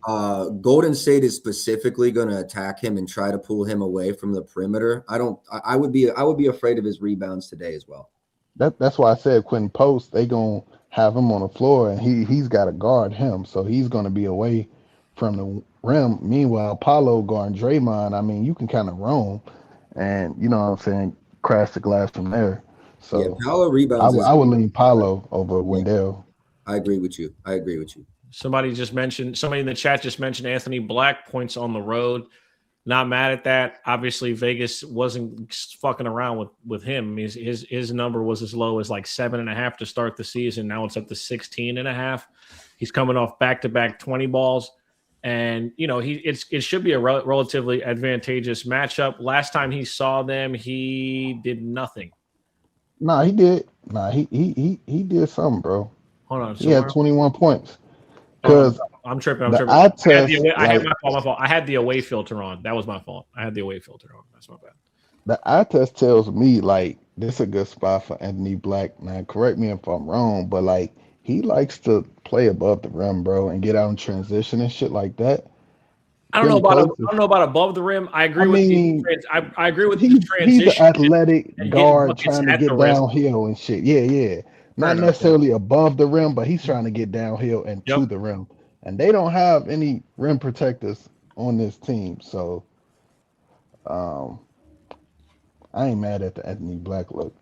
not. Golden State is specifically going to attack him and try to pull him away from the perimeter. I would be afraid of his rebounds today as well. That's why I said Quentin Post, they gonna have him on the floor and he's gotta guard him. So he's gonna be away from the rim. Meanwhile, Paulo guarding Draymond, I mean, you can kind of roam and you know what I'm saying, crash the glass from there. Yeah, So Paolo rebounds is I would lean Paulo over yeah, Wendell. I agree with you. Somebody in the chat just mentioned Anthony Black points on the road. Not mad at that. Obviously, Vegas wasn't fucking around with him. His number was as low as like 7.5 to start the season. Now it's up to 16.5. He's coming off back-to-back 20 balls. And, you know, it should be a relatively advantageous matchup. Last time he saw them, he did nothing. Nah, he did. Nah, he did something, bro. Hold on. He had 21 points. Oh, Because I'm tripping. the eye test, I had like my fault. I had the away filter on. That was my fault. I had the away filter on. That's my bad. the eye test tells me like this is a good spot for Anthony Black. Now, correct me if I'm wrong, but like he likes to play above the rim, bro, and get out in transition and shit like that. I don't Quentin know about above the rim. I agree with I agree with the he's the transition athletic and getting guard buckets trying to at the get rim. downhill and shit. Yeah. Fair Not enough. necessarily above the rim, but he's trying to get downhill and Yep. to the rim. And they don't have any rim protectors on this team, so I ain't mad at the Anthony Black look.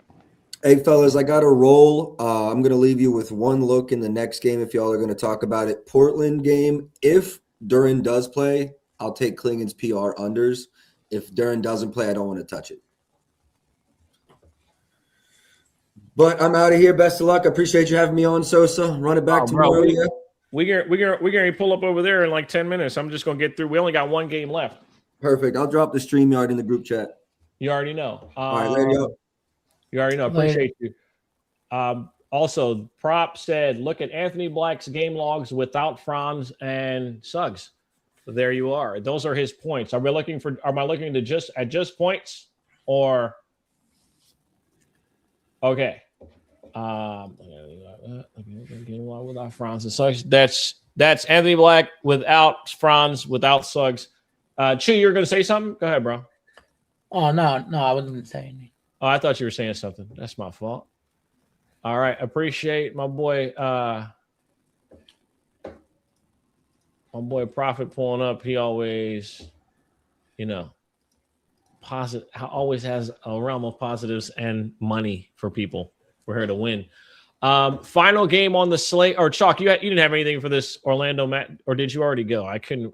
Hey, fellas, I got to roll. I'm going to leave you with one look in the next game if y'all are going to talk about it. Portland game. If Duran does play, I'll take Klingen's PR unders. If Duran doesn't play, I don't want to touch it. But I'm out of here. Best of luck. I appreciate you having me on, Sosa. Run it back tomorrow. We're gonna pull up over there in like 10 minutes. I'm just gonna get through. We only got one game left. Perfect. I'll drop the StreamYard in the group chat. You already know. All right, later, yo. You already know. Appreciate you. Also, Prop said, look at Anthony Black's game logs without Franz and Suggs. So there you are. Those are his points. Am I looking to just points or okay? Without Franz and Suggs. That's Anthony Black without Franz, without Suggs. Chu, you were going to say something? Go ahead, bro. Oh no, I wasn't saying anything. Oh, I thought you were saying something. That's my fault. All right, appreciate my boy Prophet pulling up. He always, always has a realm of positives and money for people. We're here to win. Final game on the slate. Or Chalk, you didn't have anything for this Orlando match, or did you already go? I can't.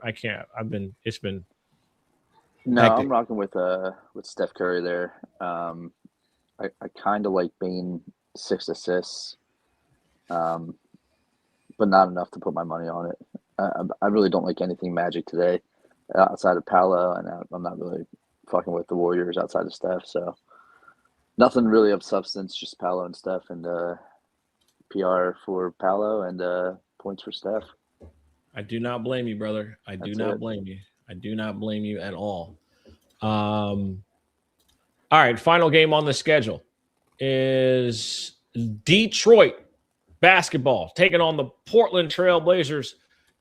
It's been. No, hectic. I'm rocking with Steph Curry there. I kind of like Bane 6 assists, but not enough to put my money on it. I really don't like anything Magic today outside of Paolo, and I'm not really fucking with the Warriors outside of Steph. So nothing really of substance, just Paolo and Steph, and PR for Paolo and points for Steph. I do not blame you, brother. I do not blame you at all. All right, final game on the schedule is Detroit basketball taking on the Portland Trail Blazers.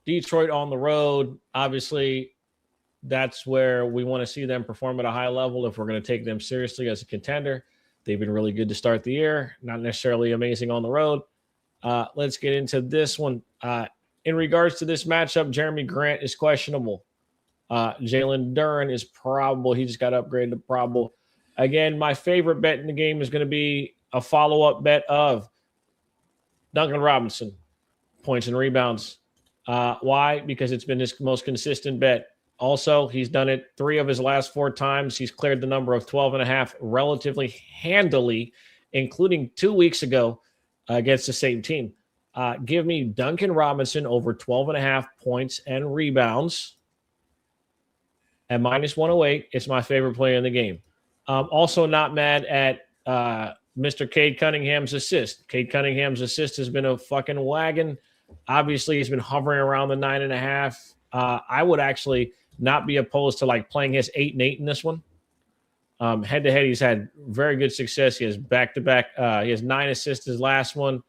Detroit on the road. Obviously, that's where we want to see them perform at a high level if we're going to take them seriously as a contender. They've been really good to start the year, not necessarily amazing on the road. Let's get into this one. In regards to this matchup, Jeremy Grant is questionable. Jalen Duren is probable. He just got upgraded to probable. Again, my favorite bet in the game is going to be a follow-up bet of Duncan Robinson, points and rebounds. Why? Because it's been his most consistent bet. Also, he's done it 3 of his last 4 times. He's cleared the number of 12.5 relatively handily, including 2 weeks ago against the same team. Give me Duncan Robinson over 12.5 points and rebounds at -108. It's my favorite play in the game. Also not mad at Mr. Cade Cunningham's assist. Cade Cunningham's assist has been a fucking wagon. Obviously, he's been hovering around the 9.5. I would actually not be opposed to like playing his 8 and 8 in this one. Head to head, he's had very good success. He has back-to-back. He has 9 assists his last one.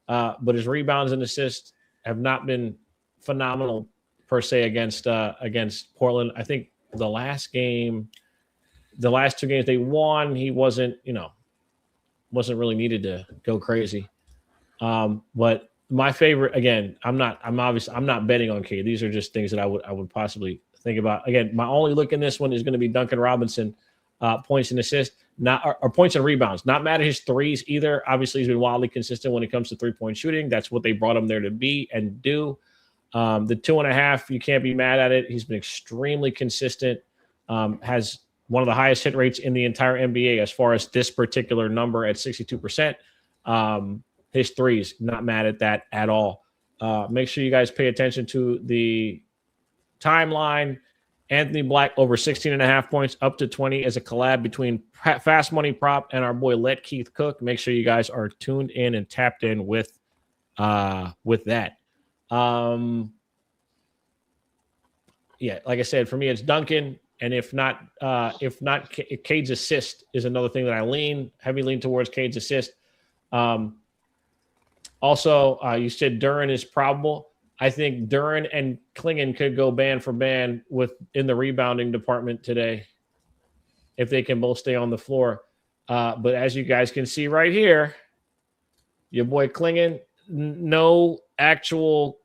but his rebounds and assists have not been phenomenal per se against Portland. I think the last two games they won, he wasn't really needed to go crazy. But my favorite, again, I'm not betting on Cade. These are just things that I would possibly think about. Again, my only look in this one is going to be Duncan Robinson, points and assists, or points and rebounds. Not mad at his threes either. Obviously, he's been wildly consistent when it comes to 3-point shooting. That's what they brought him there to be and do. The 2.5, you can't be mad at it. He's been extremely consistent. Has one of the highest hit rates in the entire NBA as far as this particular number at 62%. His threes, not mad at that at all. Make sure you guys pay attention to the timeline. Anthony Black over 16.5 points, up to 20 as a collab between Fast Money Prop and our boy Let Keith Cook. Make sure you guys are tuned in and tapped in with that. Yeah, like I said, for me it's Duncan, and if not, Cade's assist is another thing that I heavy lean towards Cade's assist. Also, you said Duren is probable. I think Duren and Callin could go band for band in the rebounding department today if they can both stay on the floor. But as you guys can see right here, your boy Callin, no actual,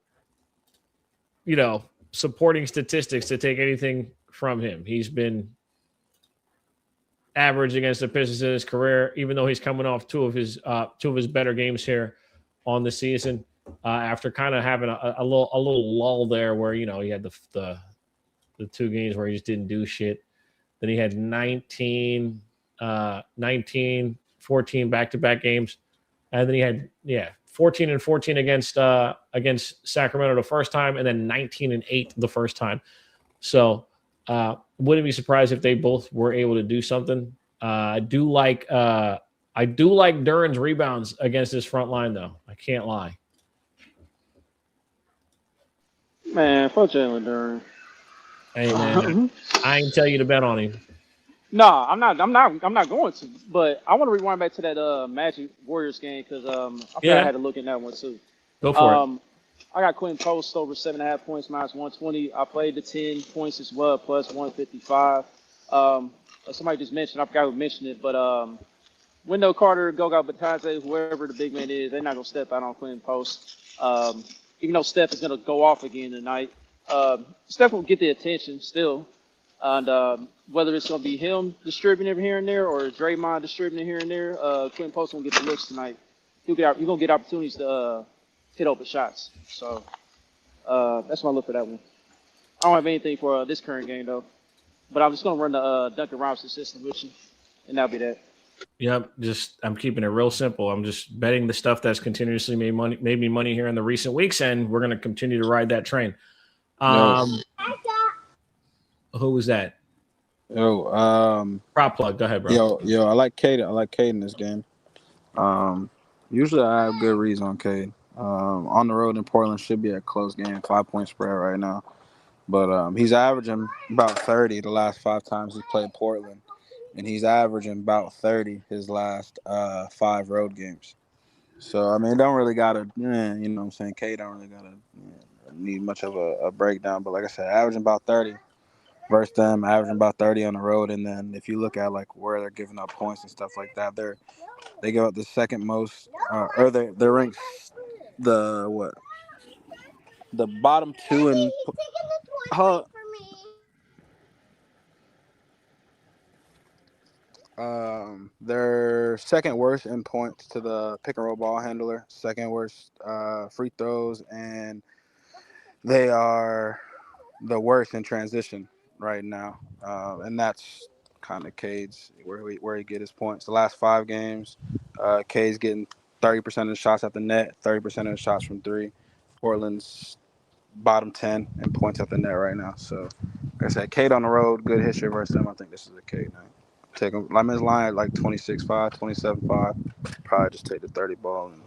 supporting statistics to take anything from him. He's been average against the Pistons in his career, even though he's coming off two of his better games here on the season. After kind of having a little lull there where, he had the 2 games where he just didn't do shit. Then he had 19, 14 back-to-back games. And then he had, 14 and 14 against Sacramento the first time, and then 19 and 8 the first time. So wouldn't be surprised if they both were able to do something. I do like Duren's rebounds against his front line, though. I can't lie. Man, fuck Jalen Duren. Hey man, I ain't tell you to bet on him. No, I'm not going to. But I want to rewind back to that Magic Warriors game because I had to look at that one too. Go for it. I got Quinn Post over 7.5 points minus 120. I played the 10 points as well plus 155. Somebody just mentioned, I forgot who mentioned it, but Wendell Carter, Goga Batadze, whoever the big man is, they're not gonna step out on Quinn Post. Even though Steph is gonna go off again tonight, Steph will get the attention still. And whether it's going to be him distributing here and there or Draymond distributing here and there, Quinn Post won't get the looks tonight. You're going to get opportunities to hit open shots. So that's my look for that one. I don't have anything for this current game, though. But I'm just going to run the Duncan Robinson system with you, and that'll be that. Yep, I'm keeping it real simple. I'm just betting the stuff that's continuously made me money here in the recent weeks, and we're going to continue to ride that train. Who was that? Prop plug. Go ahead, bro. Yo, I like Cade. I like Cade in this game. Usually I have good reads on Cade. On the road in Portland should be a close game, 5-point spread right now. But he's averaging about 30 the last 5 times he's played Portland, and he's averaging about 30 his last 5 road games. So I mean, don't really gotta, you know what I'm saying? Cade don't really gotta need much of a breakdown. But like I said, averaging about 30. Versus them, averaging about 30 on the road, and then if you look at like where they're giving up points and stuff like that, they give up the second most, or they're ranked the bottom 2 in. They're second worst in points to the pick and roll ball handler, second worst free throws, and they are the worst in transition right now, and that's kind of Cade's where he get his points. The last 5 games, Cade's getting 30% of the shots at the net, 30% of the shots from 3. Portland's bottom 10 in points at the net right now. So, like I said, Cade on the road, good history versus them. I think this is a Cade night. Take him. I'm his line at like 26-5, 27-5. Probably just take the 30 ball and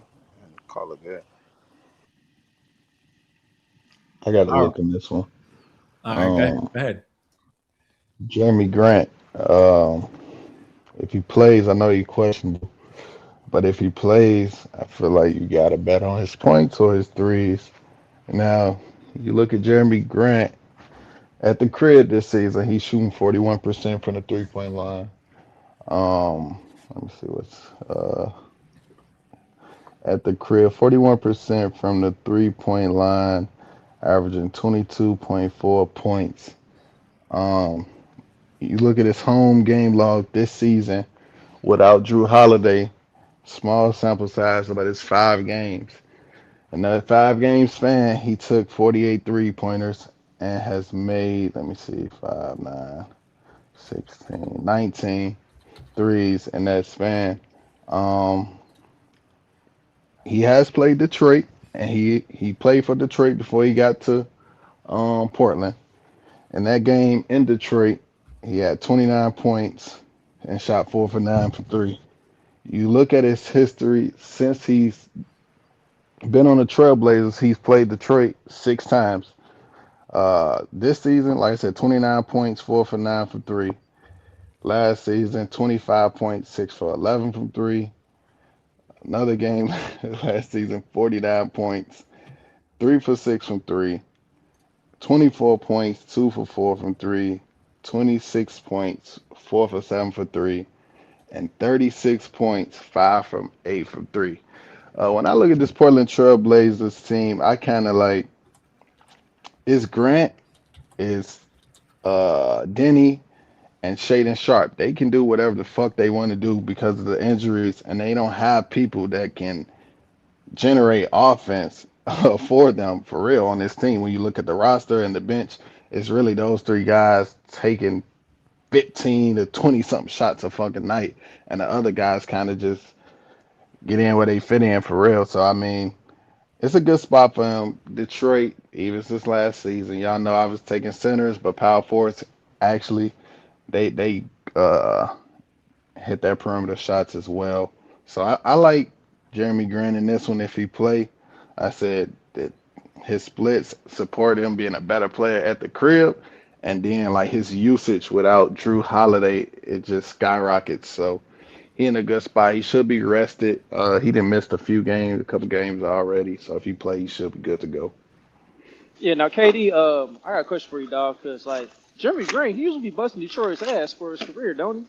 call it good. I got to look in this one. All right, go ahead. Jeremy Grant, if he plays, I know he's questionable, But if he plays, I feel like you got to bet on his points or his threes. Now, you look at Jeremy Grant at the crib this season, he's shooting 41% from the 3-point line. Let me see what's at the crib, 41% from the 3-point line, averaging 22.4 points. Um, you look at his home game log this season without Drew Holiday, small sample size, but it's 5 games. In that 5 game span, he took 48 3-pointers and has made, let me see, 5, 9, 16, 19 threes in that span. Um, he has played Detroit, and he played for Detroit before he got to Portland. In that game in Detroit, he had 29 points and shot 4 for 9 from three. You look at his history since he's been on the Trailblazers, he's played Detroit 6 times. This season, like I said, 29 points, 4 for 9 from three. Last season, 25 points, 6 for 11 from three. Another game last season, 49 points, 3 for 6 from three. 24 points, 2 for 4 from three. 26 points, 4 for 7 for three. And 36 points, 5 from 8 from three. When I look at this Portland Trailblazers team, I kind of like is Grant, is Denny, and Shaden Sharp. They can do whatever the fuck they want to do because of the injuries, and they don't have people that can generate offense for them for real on this team. When you look at the roster and the bench, it's really those 3 guys taking 15 to 20 something shots a fucking night, and the other guys kind of just get in where they fit in for real. So I mean, it's a good spot for him. Detroit, even since last season, y'all know I was taking centers, but power forwards actually they hit their perimeter shots as well. So I like Jeremy Grant in this one if he play. I said that his splits support him being a better player at the crib, and then like his usage without Drew Holiday, it just skyrockets. So he in a good spot. He should be rested. He didn't miss a couple games already. So if he play, he should be good to go. Yeah, now KD, I got a question for you, dog, because like Jeremy Green, he usually be busting Detroit's ass for his career, don't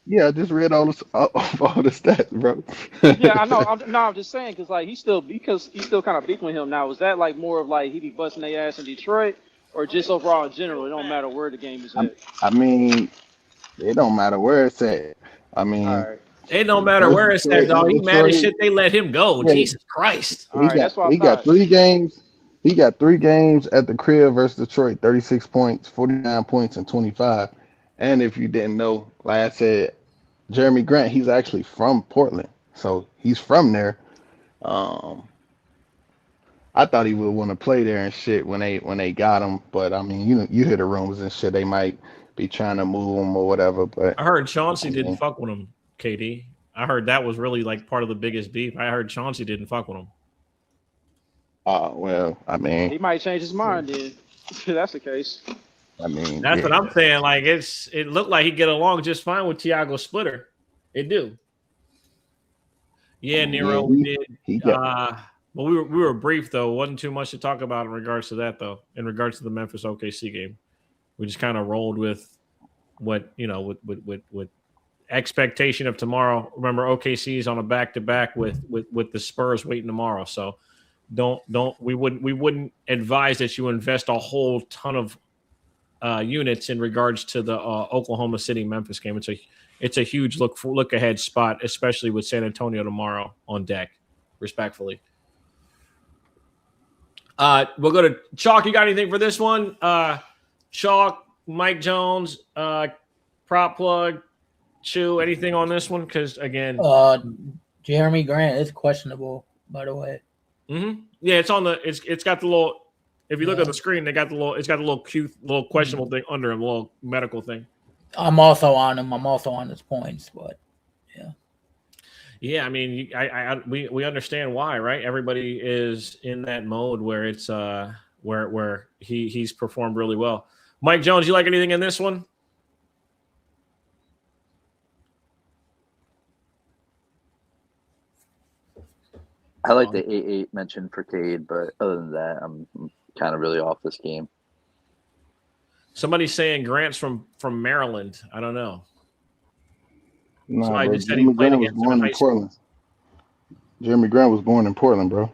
Yeah, I just read all the stats, bro. he? Yeah, I know. I'm just saying because like he's still kind of beefing with him now. Was that like more of like he be busting their ass in Detroit, or just overall in general? It don't matter where the game is I, at. I mean, it don't matter where it's at. I All mean, right, It don't matter versus where it's at, Detroit dog. in He mad as Detroit. shit. They let him go. Yeah, Jesus Christ. all right. That's what I he got thought. 3 games. He got 3 games at the crib versus Detroit, 36 points, 49 points, and 25. And if you didn't know, like I said, Jeremy Grant, he's actually from Portland, so he's from there. Um, I thought he would want to play there and shit when they got him, but I mean, you hear the rumors and shit. They might be trying to move him or whatever. But I heard I Chauncey didn't mean, fuck with him, KD. I heard that was really like part of the biggest beef. I heard Chauncey didn't fuck with him. well, I mean, He might change his mind then. If that's the case. That's what yeah. I'm saying. Like it looked like he'd get along just fine with Tiago Splitter. It do. Yeah, Yeah, Nero, we did. he got. But we were brief though. Wasn't too much to talk about in regards to that though. In regards to the Memphis OKC game, we just kind of rolled with what with expectation of tomorrow. Remember, OKC is on a back to back with the Spurs waiting tomorrow. So we wouldn't advise that you invest a whole ton of units in regards to the Oklahoma City Memphis game. It's a huge look ahead spot, especially with San Antonio tomorrow on deck. Respectfully, we'll go to Chalk. You got anything for this one? Chalk, Mike Jones, prop plug, Chew. Anything on this one? Because again, Jeremy Grant is questionable, by the way. Yeah, it's on the. It's got the little. If you look at the screen, they got the little. It's got a little cute, little questionable thing under him, a little medical thing. I'm also on him. I'm also on his points, but yeah. Yeah, I mean, we understand why, right? Everybody is in that mode where it's where he's performed really well. Mike Jones, you like anything in this one? I like the 8-8 mention for Cade, but other than that, I'm kind of really off this game. Somebody's saying Grant's from Maryland. I don't know. Nah, Somebody bro. just said he Jeremy played Grant was against him in born in high school. Portland. Jeremy Grant was born in Portland, bro.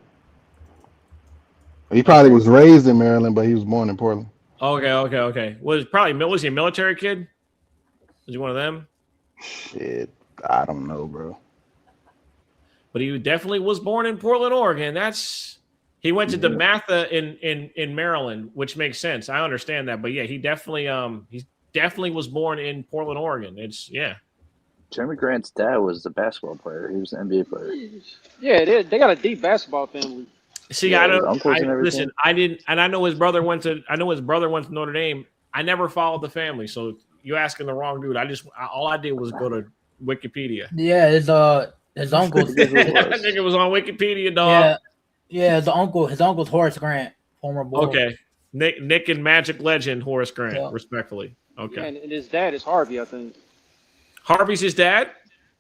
He probably was raised in Maryland, but he was born in Portland. Okay. Was he a military kid? Was he one of them? Shit, I don't know, bro. But he definitely was born in Portland, Oregon. He went to DeMatha in Maryland, which makes sense. I understand that, but yeah, he definitely was born in Portland, Oregon. Jeremy Grant's dad was a basketball player. He was an NBA player. Yeah, they got a deep basketball family. See, Yeah, I his don't. uncles and everything. Listen, I didn't, and I know his brother went to Notre Dame. I never followed the family, so you asking the wrong dude. All I did was go to Wikipedia. Yeah, his uncle. I think it was on Wikipedia, dog. Yeah, his uncle's Horace Grant, former Bull. Okay, Nick and Magic legend Horace Grant, respectfully. Okay, Yeah, and his dad is Harvey, I think. Harvey's his dad,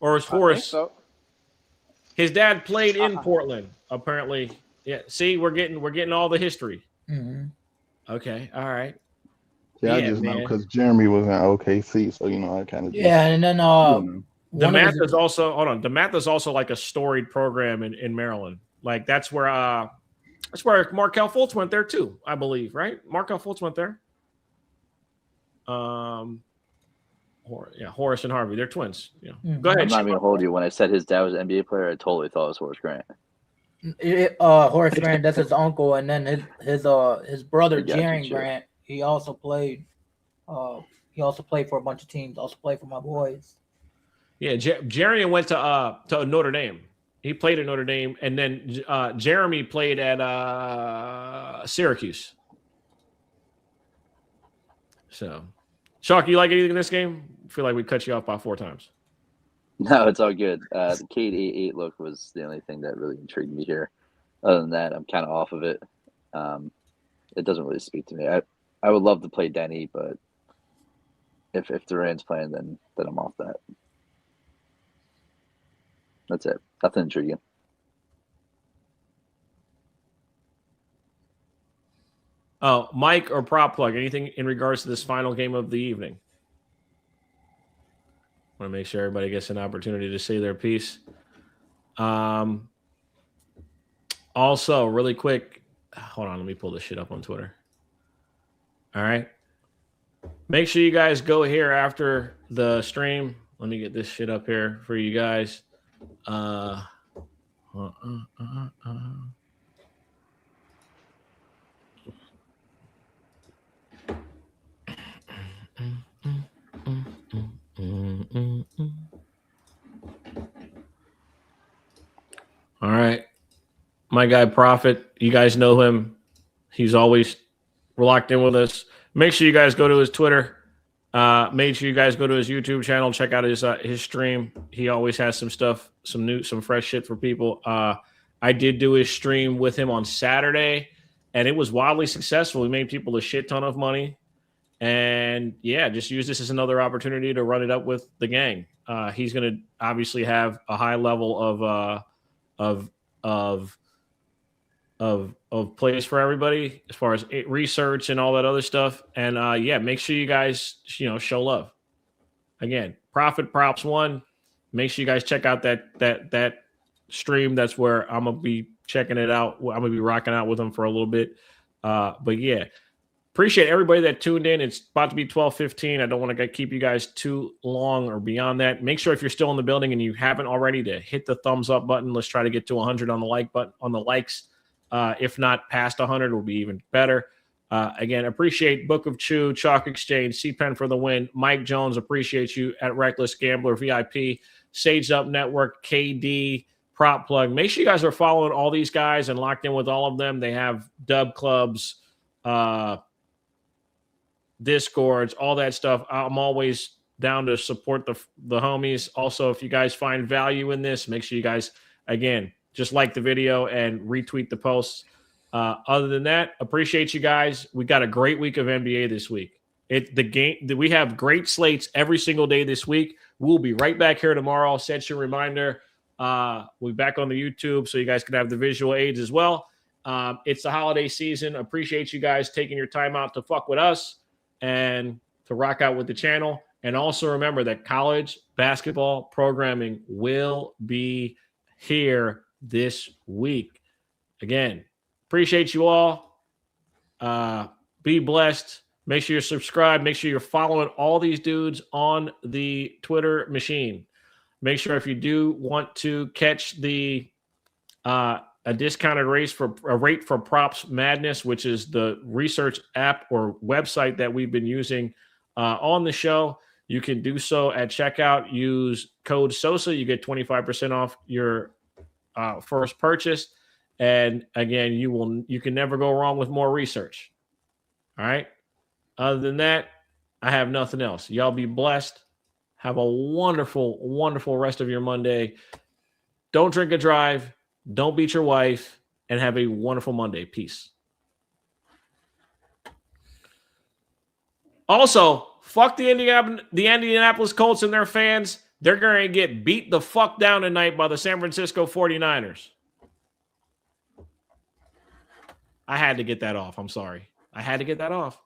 or is Horace? I think so. His dad played in Portland, apparently. Yeah. See, we're getting all the history. Mm-hmm. Okay. All right. Yeah, I just know because Jeremy was in OKC, so I kind of. Yeah, and then DeMatha's also DeMatha's also like a storied program in Maryland. Like that's where Markelle Fultz went there too, I believe, right? Markelle Fultz went there. Horace and Harvey, they're twins. Yeah. Go ahead. I'm not even gonna hold you. When I said his dad was an NBA player, I totally thought it was Horace Grant. Horace Grant, that's his uncle, and then his brother Jerry Grant. He also played for a bunch of teams. Also played for my boys. Yeah, Jerry went to Notre Dame. He played at Notre Dame, and then Jeremy played at Syracuse. So, Chalk, you like anything in this game? I feel like we cut you off by 4 times. No, it's all good. The Cade 8-8 look was the only thing that really intrigued me here. Other than that, I'm kind of off of it. It doesn't really speak to me. I would love to play Denny, but if Durant's playing, then I'm off that. That's it. Nothing intriguing. Oh, Mike or prop plug, anything in regards to this final game of the evening? Want to make sure everybody gets an opportunity to say their piece. Also, really quick, hold on, let me pull this shit up on Twitter. All right. Make sure you guys go here after the stream. Let me get this shit up here for you guys. All right. My guy Prophet, you guys know him. He's always locked in with us. Make sure you guys go to his Twitter. Make sure you guys go to his YouTube channel. Check out his stream. He always has some stuff, some fresh shit for people. I did do his stream with him on Saturday, and it was wildly successful. He made people a shit ton of money. And yeah, just use this as another opportunity to run it up with the gang. He's going to obviously have a high level of plays for everybody as far as research and all that other stuff. And yeah, make sure you guys show love. Again, Profit Props 1. Make sure you guys check out that stream. That's where I'm gonna be checking it out. I'm gonna be rocking out with them for a little bit. But yeah. Appreciate everybody that tuned in. It's about to be 12:15. I don't want to keep you guys too long or beyond that. Make sure if you're still in the building and you haven't already to hit the thumbs up button. Let's try to get to 100 on the like button on the likes. If not past 100, will be even better. Again, appreciate Book of Chew, Chalk Exchange, C-Pen for the win. Mike Jones, appreciate you at Reckless Gambler VIP, Sage Up Network, KD, Prop Plug. Make sure you guys are following all these guys and locked in with all of them. They have dub clubs, Discords, all that stuff. I'm always down to support the homies. Also, if you guys find value in this, make sure you guys, again, just like the video and retweet the posts. Other than that, appreciate you guys. We got a great week of NBA this week. We have great slates every single day this week. We'll be right back here tomorrow. I'll set your reminder. We'll be back on the YouTube so you guys can have the visual aids as well. It's the holiday season. Appreciate you guys taking your time out to fuck with us and to rock out with the channel. And also remember that college basketball programming will be here this week. Again, appreciate you all. Be blessed. Make sure you're subscribed. Make sure you're following all these dudes on the Twitter machine. Make sure if you do want to catch the a discounted rate for Props Madness, which is the research app or website that we've been using on the show, you can do so at checkout. Use code SOSA. You get 25% off your first purchase. And again, you can never go wrong with more research. All right. Other than that, I have nothing else. Y'all be blessed. Have a wonderful, wonderful rest of your Monday. Don't drink and drive. Don't beat your wife. And have a wonderful Monday. Peace. Also, fuck the Indianapolis Colts and their fans. They're going to get beat the fuck down tonight by the San Francisco 49ers. I had to get that off. I'm sorry. I had to get that off.